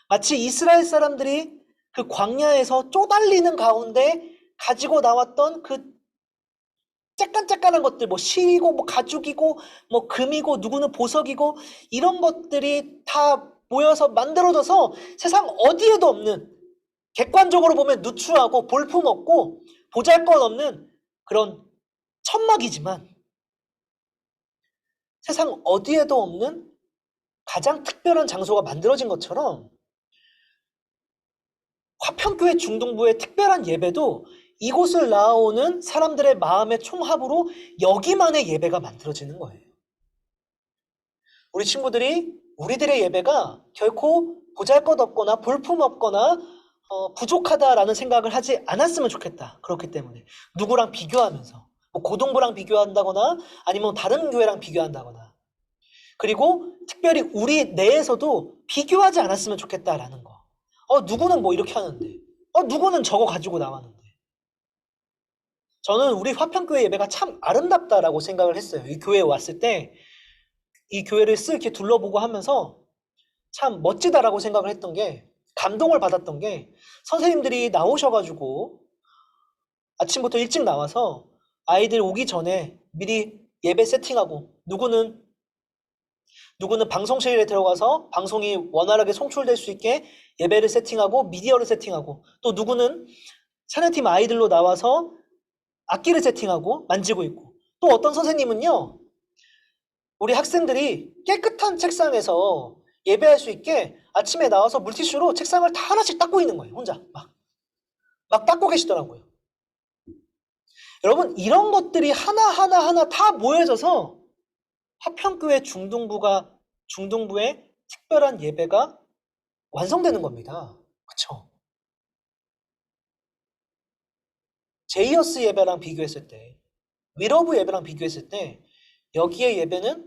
마치 이스라엘 사람들이 그 광야에서 쪼달리는 가운데 가지고 나왔던 그 쬐깐쬐깐한 것들, 뭐 실이고 뭐 가죽이고 뭐 금이고 누구는 보석이고 이런 것들이 다 모여서 만들어져서 세상 어디에도 없는, 객관적으로 보면 누추하고 볼품없고 보잘것없는 그런 천막이지만 세상 어디에도 없는 가장 특별한 장소가 만들어진 것처럼 화평교회 중동부의 특별한 예배도 이곳을 나오는 사람들의 마음의 총합으로 여기만의 예배가 만들어지는 거예요. 우리 친구들이 우리들의 예배가 결코 보잘것없거나 볼품없거나 부족하다라는 생각을 하지 않았으면 좋겠다. 그렇기 때문에 누구랑 비교하면서 뭐 고등부랑 비교한다거나 아니면 다른 교회랑 비교한다거나, 그리고 특별히 우리 내에서도 비교하지 않았으면 좋겠다라는 거. 누구는 뭐 이렇게 하는데, 누구는 저거 가지고 나왔는데. 저는 우리 화평교회 예배가 참 아름답다라고 생각을 했어요. 이 교회에 왔을 때 이 교회를 쓱 이렇게 둘러보고 하면서 참 멋지다라고 생각을 했던 게, 감동을 받았던 게, 선생님들이 나오셔가지고 아침부터 일찍 나와서 아이들 오기 전에 미리 예배 세팅하고, 누구는 방송실에 들어가서 방송이 원활하게 송출될 수 있게 예배를 세팅하고 미디어를 세팅하고, 또 누구는 찬양팀 아이들로 나와서 악기를 세팅하고 만지고 있고, 또 어떤 선생님은요, 우리 학생들이 깨끗한 책상에서 예배할 수 있게 아침에 나와서 물티슈로 책상을 다 하나씩 닦고 있는 거예요. 혼자 막 닦고 계시더라고요. 여러분, 이런 것들이 하나 다 모여져서 화평교회 중동부의 특별한 예배가 완성되는 겁니다. 그쵸? 제이어스 예배랑 비교했을 때, 위러브 예배랑 비교했을 때 여기에 예배는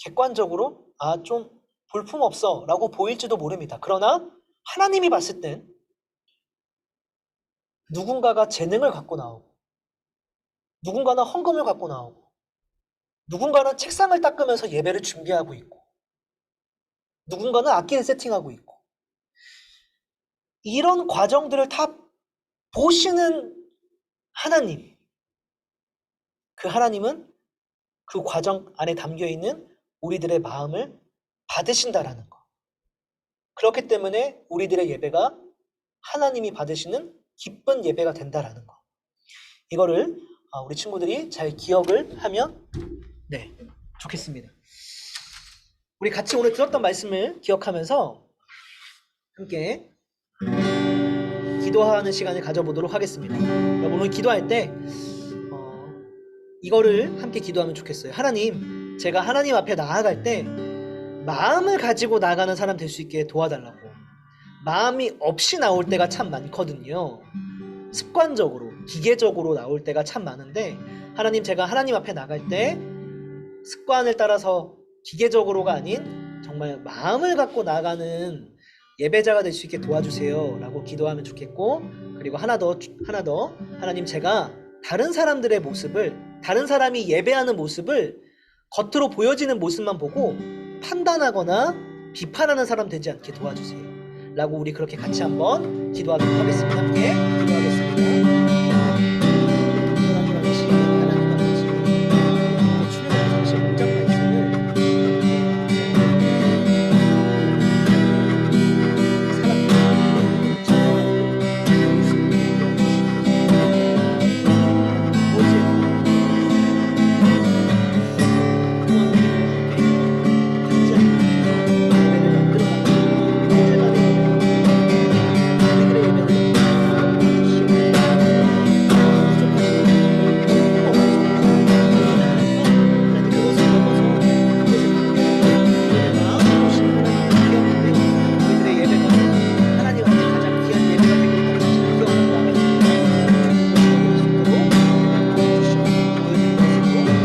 객관적으로 좀 볼품없어 라고 보일지도 모릅니다. 그러나 하나님이 봤을 땐 누군가가 재능을 갖고 나오고, 누군가는 헌금을 갖고 나오고, 누군가는 책상을 닦으면서 예배를 준비하고 있고, 누군가는 악기를 세팅하고 있고, 이런 과정들을 다 보시는 하나님, 그 하나님은 그 과정 안에 담겨있는 우리들의 마음을 받으신다라는 거. 그렇기 때문에 우리들의 예배가 하나님이 받으시는 기쁜 예배가 된다라는 거. 이거를 우리 친구들이 잘 기억을 하면 좋겠습니다. 우리 같이 오늘 들었던 말씀을 기억하면서 함께 기도하는 시간을 가져보도록 하겠습니다. 여러분, 오늘 기도할 때 이거를 함께 기도하면 좋겠어요. 하나님, 제가 하나님 앞에 나아갈 때 마음을 가지고 나가는 사람 될 수 있게 도와달라고. 마음이 없이 나올 때가 참 많거든요. 습관적으로, 기계적으로 나올 때가 참 많은데, 하나님, 제가 하나님 앞에 나갈 때 습관을 따라서 기계적으로가 아닌 정말 마음을 갖고 나가는 예배자가 될 수 있게 도와주세요 라고 기도하면 좋겠고, 그리고 하나 더, 하나님, 제가 다른 사람들의 모습을, 다른 사람이 예배하는 모습을 겉으로 보여지는 모습만 보고 판단하거나 비판하는 사람 되지 않게 도와주세요. 라고 우리 그렇게 같이 한번 기도하도록 하겠습니다. 함께 기도하겠습니다. 하나님 아버지, 하나님 아버지, 출애굽기 35장 말씀을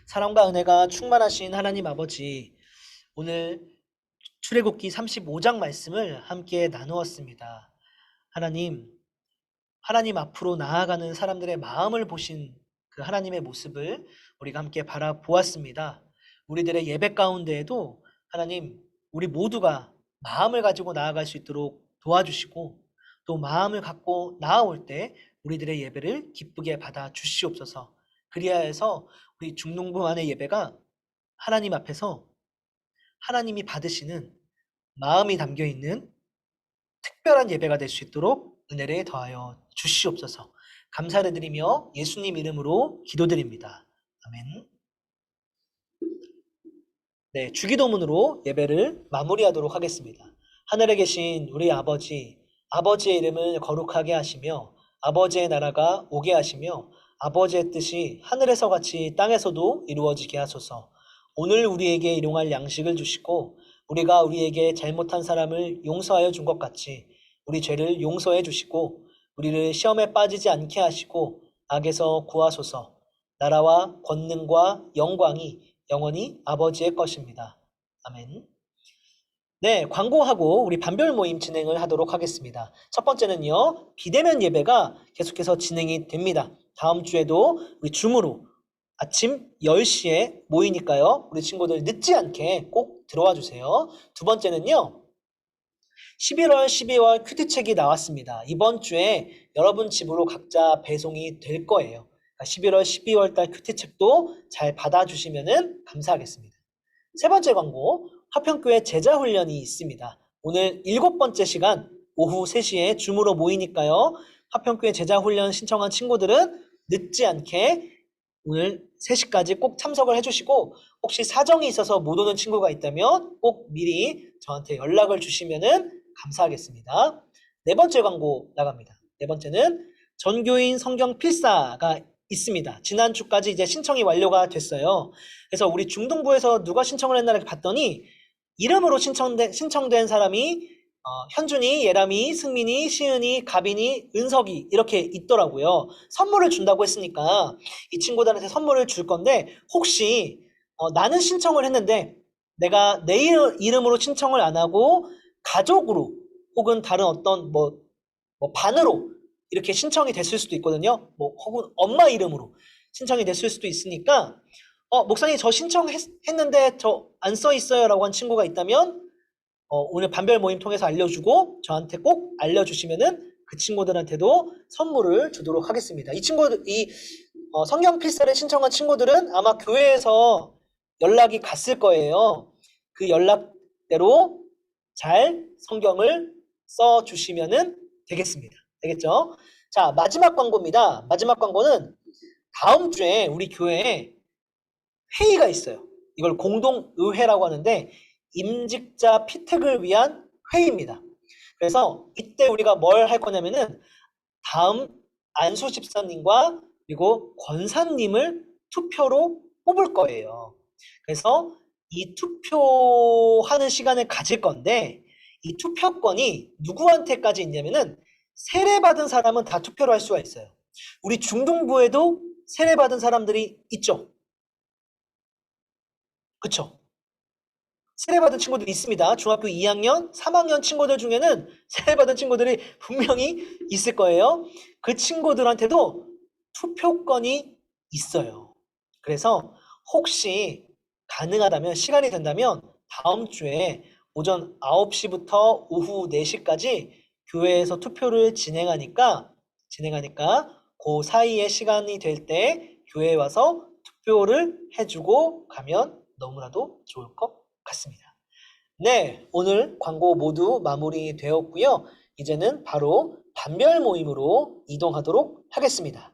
사랑과 은혜가 충만하신 하나님 아버지, 오늘 출애굽기 35장 말씀을 함께 나누었습니다. 하나님 앞으로 나아가는 사람들의 마음을 보신 그 하나님의 모습을 우리가 함께 바라보았습니다. 우리들의 예배 가운데에도 하나님, 우리 모두가 마음을 가지고 나아갈 수 있도록 도와주시고, 또 마음을 갖고 나아올 때 우리들의 예배를 기쁘게 받아 주시옵소서. 그리하여서 우리 중농부만의 예배가 하나님 앞에서 하나님이 받으시는 마음이 담겨 있는 특별한 예배가 될 수 있도록 은혜를 더하여 주시옵소서. 감사를 드리며 예수님 이름으로 기도드립니다. 아멘. 네, 주기도문으로 예배를 마무리하도록 하겠습니다. 하늘에 계신 우리 아버지, 아버지의 이름을 거룩하게 하시며 아버지의 나라가 오게 하시며 아버지의 뜻이 하늘에서 같이 땅에서도 이루어지게 하소서. 오늘 우리에게 일용할 양식을 주시고 우리가 우리에게 잘못한 사람을 용서하여 준 것 같이 우리 죄를 용서해 주시고 우리를 시험에 빠지지 않게 하시고 악에서 구하소서. 나라와 권능과 영광이 영원히 아버지의 것입니다. 아멘. 네, 광고하고 우리 반별 모임 진행을 하도록 하겠습니다. 첫 번째는요, 비대면 예배가 계속해서 진행이 됩니다. 다음 주에도 우리 줌으로 아침 10시에 모이니까요, 우리 친구들 늦지 않게 꼭 들어와 주세요. 두 번째는요, 11월, 12월 큐티책이 나왔습니다. 이번 주에 여러분 집으로 각자 배송이 될 거예요. 11월, 12월 달 큐티책도 잘 받아주시면 감사하겠습니다. 세 번째 광고, 화평교회 제자훈련이 있습니다. 오늘 7번째 시간 오후 3시에 줌으로 모이니까요. 화평교회 제자훈련 신청한 친구들은 늦지 않게 오늘 3시까지 꼭 참석을 해주시고 혹시 사정이 있어서 못 오는 친구가 있다면 꼭 미리 저한테 연락을 주시면 감사하겠습니다. 네 번째 광고 나갑니다. 네 번째는 전교인 성경 필사가 있습니다. 지난주까지 이제 신청이 완료가 됐어요. 그래서 우리 중등부에서 누가 신청을 했나 이렇게 봤더니 이름으로 신청된 사람이 현준이, 예람이, 승민이, 시은이, 가빈이, 은석이 이렇게 있더라고요. 선물을 준다고 했으니까 이 친구들한테 선물을 줄 건데 혹시 나는 신청을 했는데 내가 내 이름으로 신청을 안 하고 가족으로 혹은 다른 어떤 뭐 반으로 이렇게 신청이 됐을 수도 있거든요. 혹은 엄마 이름으로 신청이 됐을 수도 있으니까 목사님 저 신청했는데 저 안 써 있어요 라고 한 친구가 있다면 오늘 반별 모임 통해서 알려주고 저한테 꼭 알려주시면은 그 친구들한테도 선물을 주도록 하겠습니다. 이 친구들, 성경 필사를 신청한 친구들은 아마 교회에서 연락이 갔을 거예요. 그 연락대로 잘 성경을 써주시면은 되겠습니다. 되겠죠? 자, 마지막 광고입니다. 마지막 광고는 다음 주에 우리 교회에 회의가 있어요. 이걸 공동의회라고 하는데 임직자 피택을 위한 회의입니다. 그래서 이때 우리가 뭘 할 거냐면은 다음 안수 집사님과 그리고 권사님을 투표로 뽑을 거예요. 그래서 이 투표하는 시간을 가질 건데 이 투표권이 누구한테까지 있냐면은 세례받은 사람은 다 투표를 할 수가 있어요. 우리 중등부에도 세례받은 사람들이 있죠. 그쵸? 세례받은 친구들이 있습니다. 중학교 2학년, 3학년 친구들 중에는 세례받은 친구들이 분명히 있을 거예요. 그 친구들한테도 투표권이 있어요. 그래서 혹시 가능하다면, 시간이 된다면 다음 주에 오전 9시부터 오후 4시까지 교회에서 투표를 진행하니까 그 사이에 시간이 될 때 교회에 와서 투표를 해주고 가면 너무나도 좋을 것 같습니다. 네, 오늘 광고 모두 마무리되었고요. 이제는 바로 단별 모임으로 이동하도록 하겠습니다.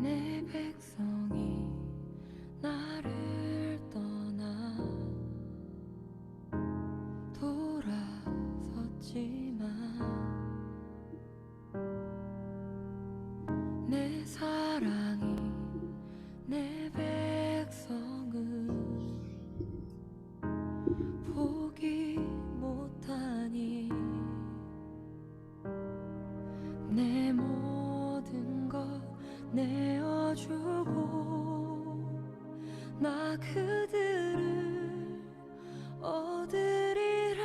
내 백성이 나를 떠나 돌아섰지만 내 사랑이 내 백성을 포기 못하니 내 모든 것 내어주고 나 그들을 얻으리라.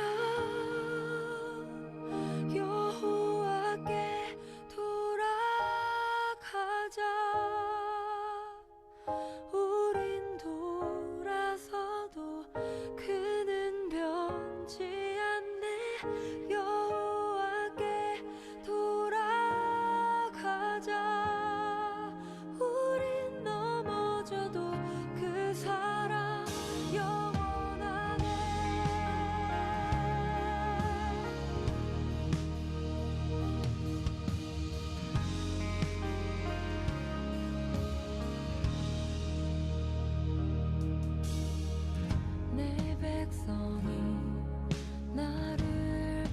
여호와께 돌아가자. 우린 돌아서도 그는 변치 않네. 여호와께 돌아가자. 우린 넘어져도 그 사랑 영원하네. 내 백성이 나를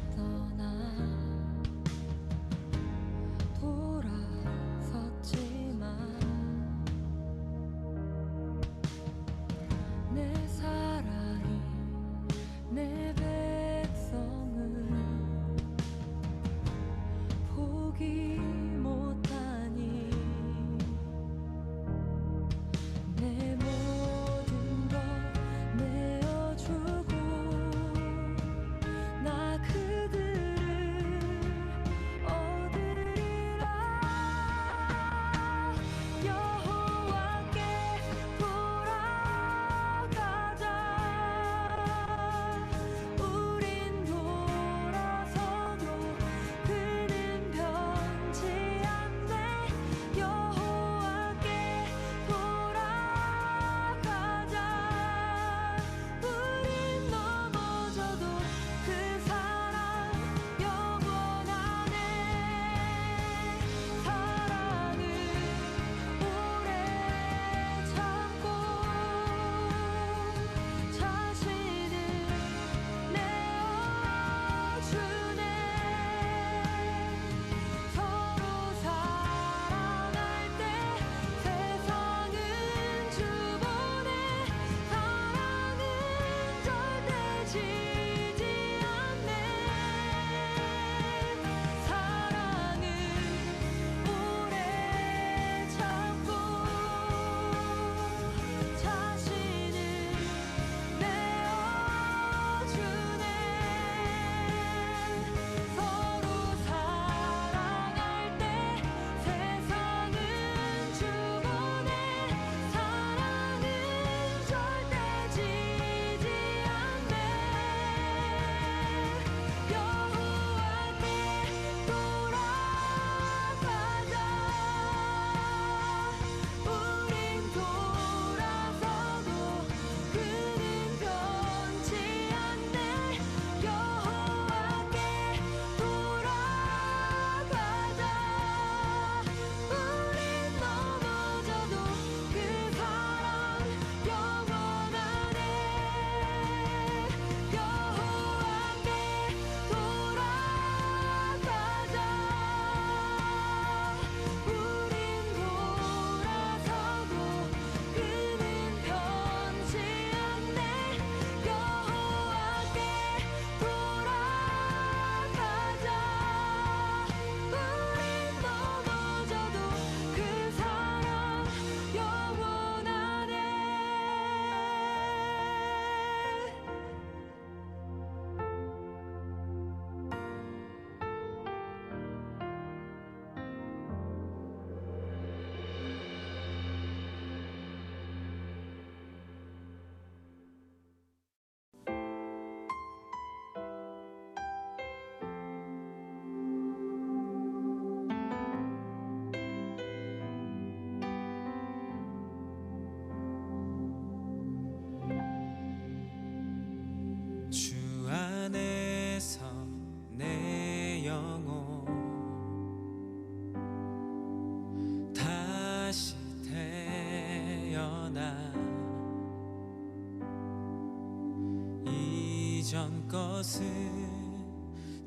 이전 것은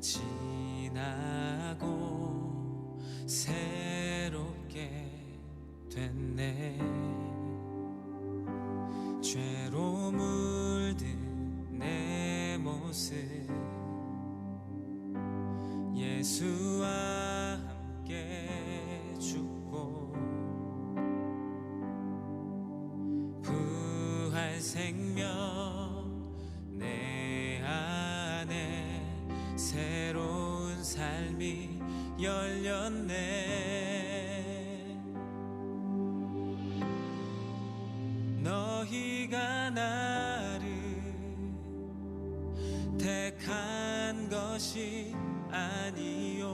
지나고 새롭게 됐네. 죄로 물든 내 모습 예수와 함께 죽고 부활 생명 내 안에 새로운 삶이 열렸네. 너희가 나를 택한 것이 아니요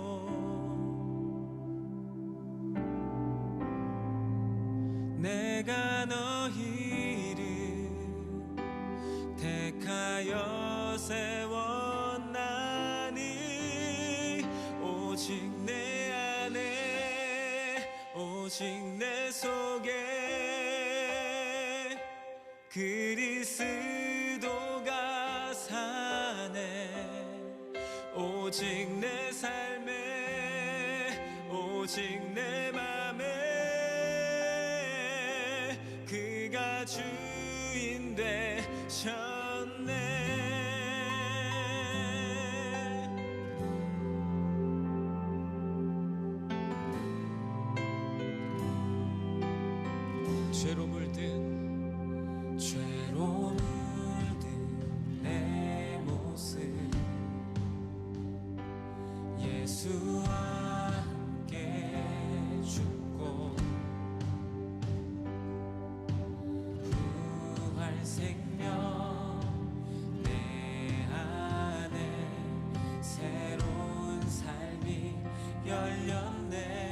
내가 너희를 택하여 세웠나니 오직 내 안에 오직 내 속에 그리스도가 사네. 오직 내 삶에 오직 내 맘에 그가 주인 되셨네. 죄로 물든 내 모습 예수와 함께 죽고 부활 생명 내 안에 새로운 삶이 열렸네.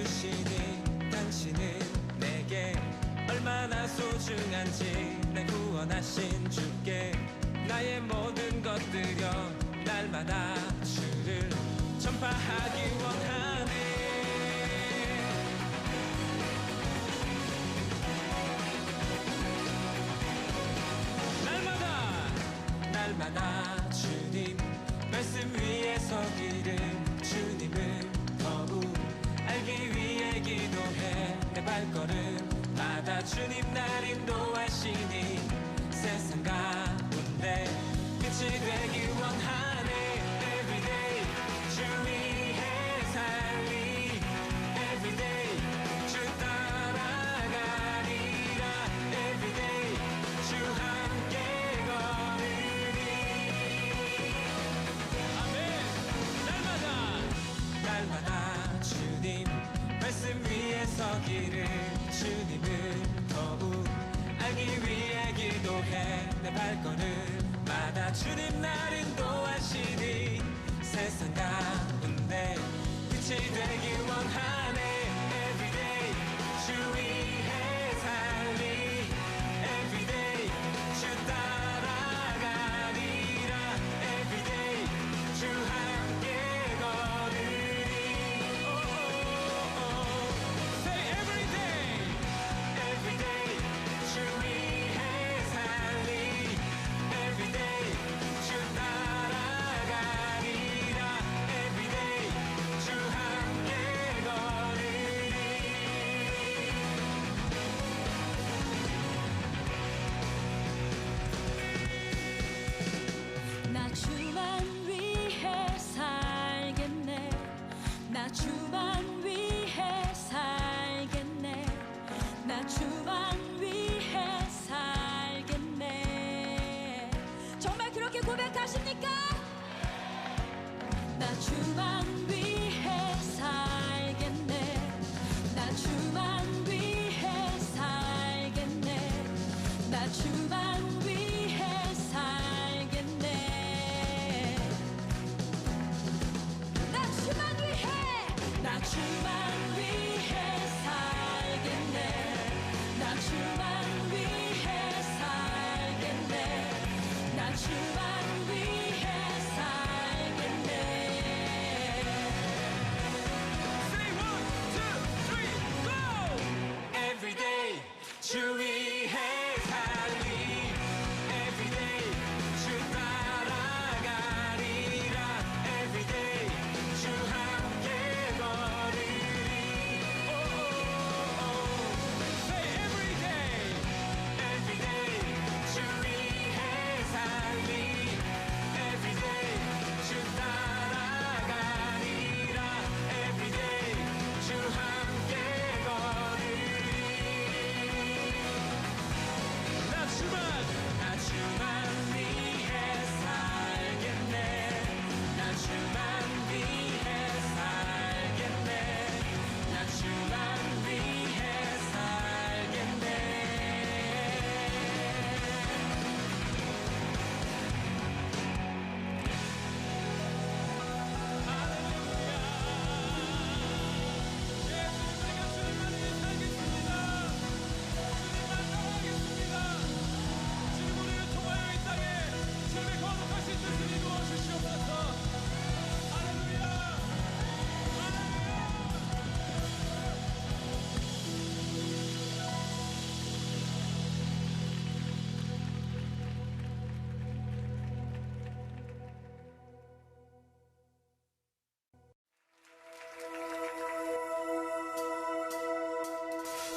주시니 당신은 내게 얼마나 소중한지 날 구원하신 주께 나의 모든 것들여 날마다 주를 전파하기 원하네. 날마다 주님 말씀 위에 서기를 주님을 더욱 알기 위해 기도해 내 발걸음마다 주님 날 인도하시니 세상 가운데 빛이 되기 원하네. Everyday 주 위해 살리 Everyday 주 따라가리라 Everyday 주 함께 걸으리. 아멘. 날마다 주님 말씀 위에 서기를 주님을 더욱 알기 위해 기도해 내 발걸음마다 주님 날 인도하시니 세상 가운데 빛이 되기 원하네. Everyday 주 위해 살리 Everyday 주 따라가리라 Everyday 주 함께 걸으리. Say everyday Everyday 주 위해 살리 Everyday 주 따라가리라 Everyday 주 함께 걸으리. 나 주만 위해 살겠네. 나 주만 위해 살겠네. 나 주만 위해 살겠네. 정말 그렇게 고백하십니까? 나 주만 위해 살겠네. 나 주만 위해 살겠네. 나 주만 위해 살겠네. 나 주만 위해 나 주만 위해 살겠네. 나 주만 위해 살겠네. 나 주만 위해 살겠네. Say 1, 2, 3, go! Everyday 주 위해 살리 Everyday 주 따라가리라 Everyday 주 함께 걸으리. Say everyday Everyday 주 위해 살리 Everyday 주 따라가리라 Everyday 주 함께 걸으리. 나 주만 위해 살겠네. 나 주만 위해 살겠네. 나 주만 위해 살겠네.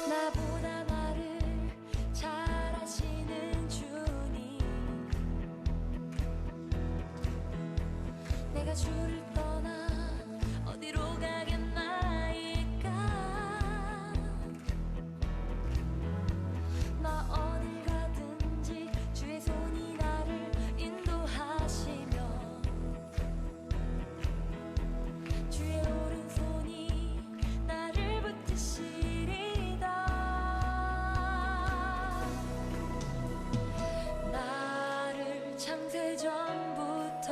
나보다 나를 잘 아시는 주님, 내가 주를 떠나 어디로 가겠나이까. 나 어딜 가든지 주의 손이 나를 인도하시며 주의 오른손이 나를 붙드시리다. 나를 창세 전부터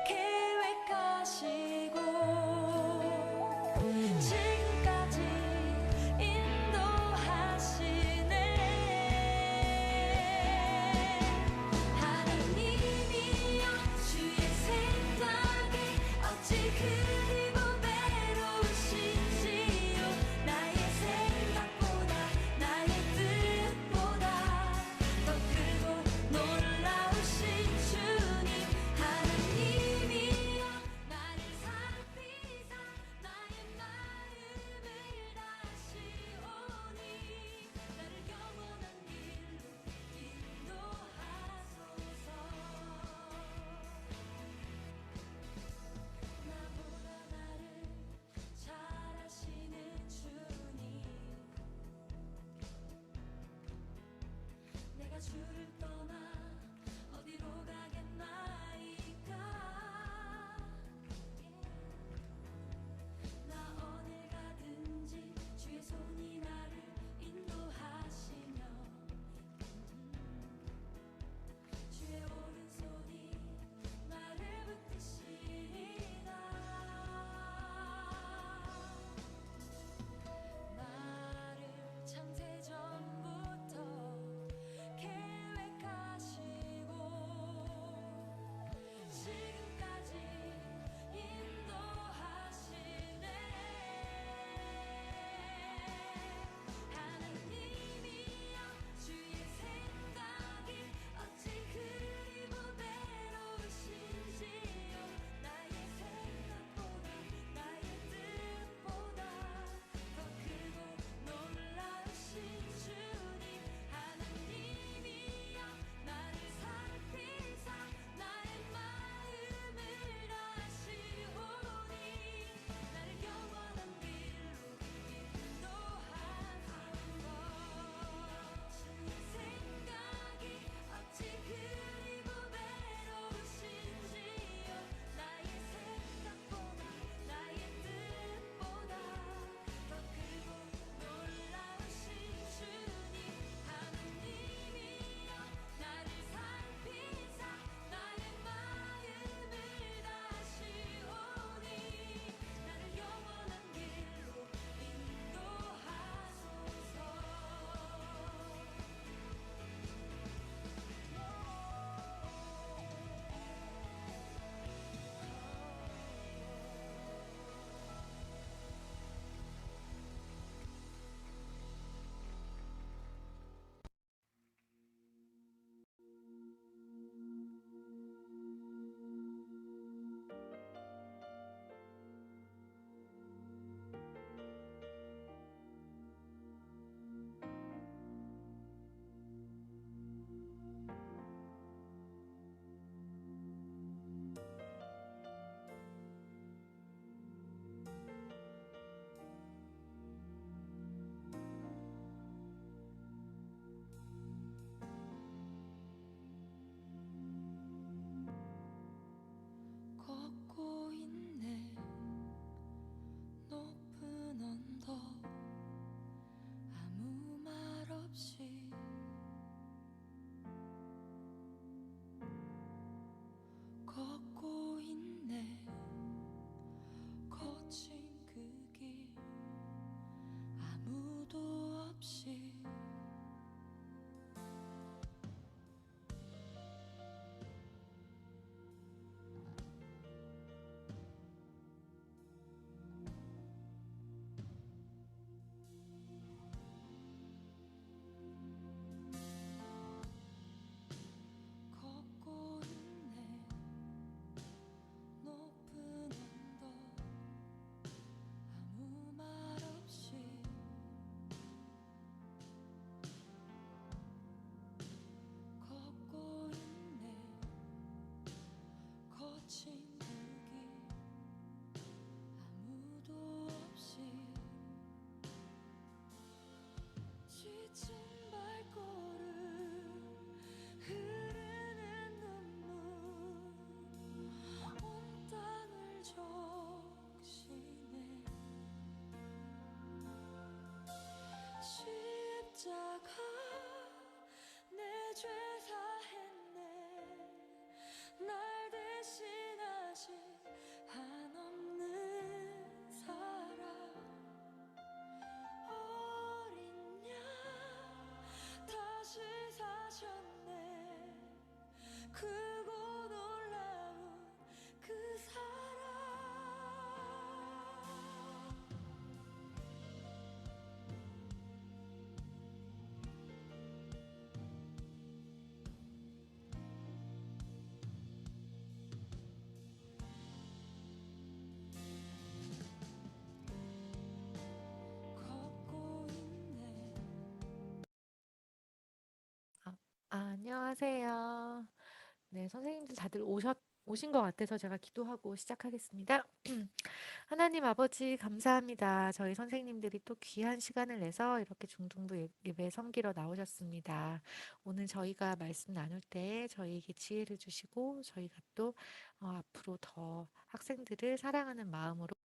계획하셨네. 안녕하세요. 네, 선생님들 다들 오신 것 같아서 제가 기도하고 시작하겠습니다. 하나님 아버지, 감사합니다. 저희 선생님들이 또 귀한 시간을 내서 이렇게 중등부 예배 섬기러 나오셨습니다. 오늘 저희가 말씀 나눌 때 저희에게 지혜를 주시고 저희가 또 앞으로 더 학생들을 사랑하는 마음으로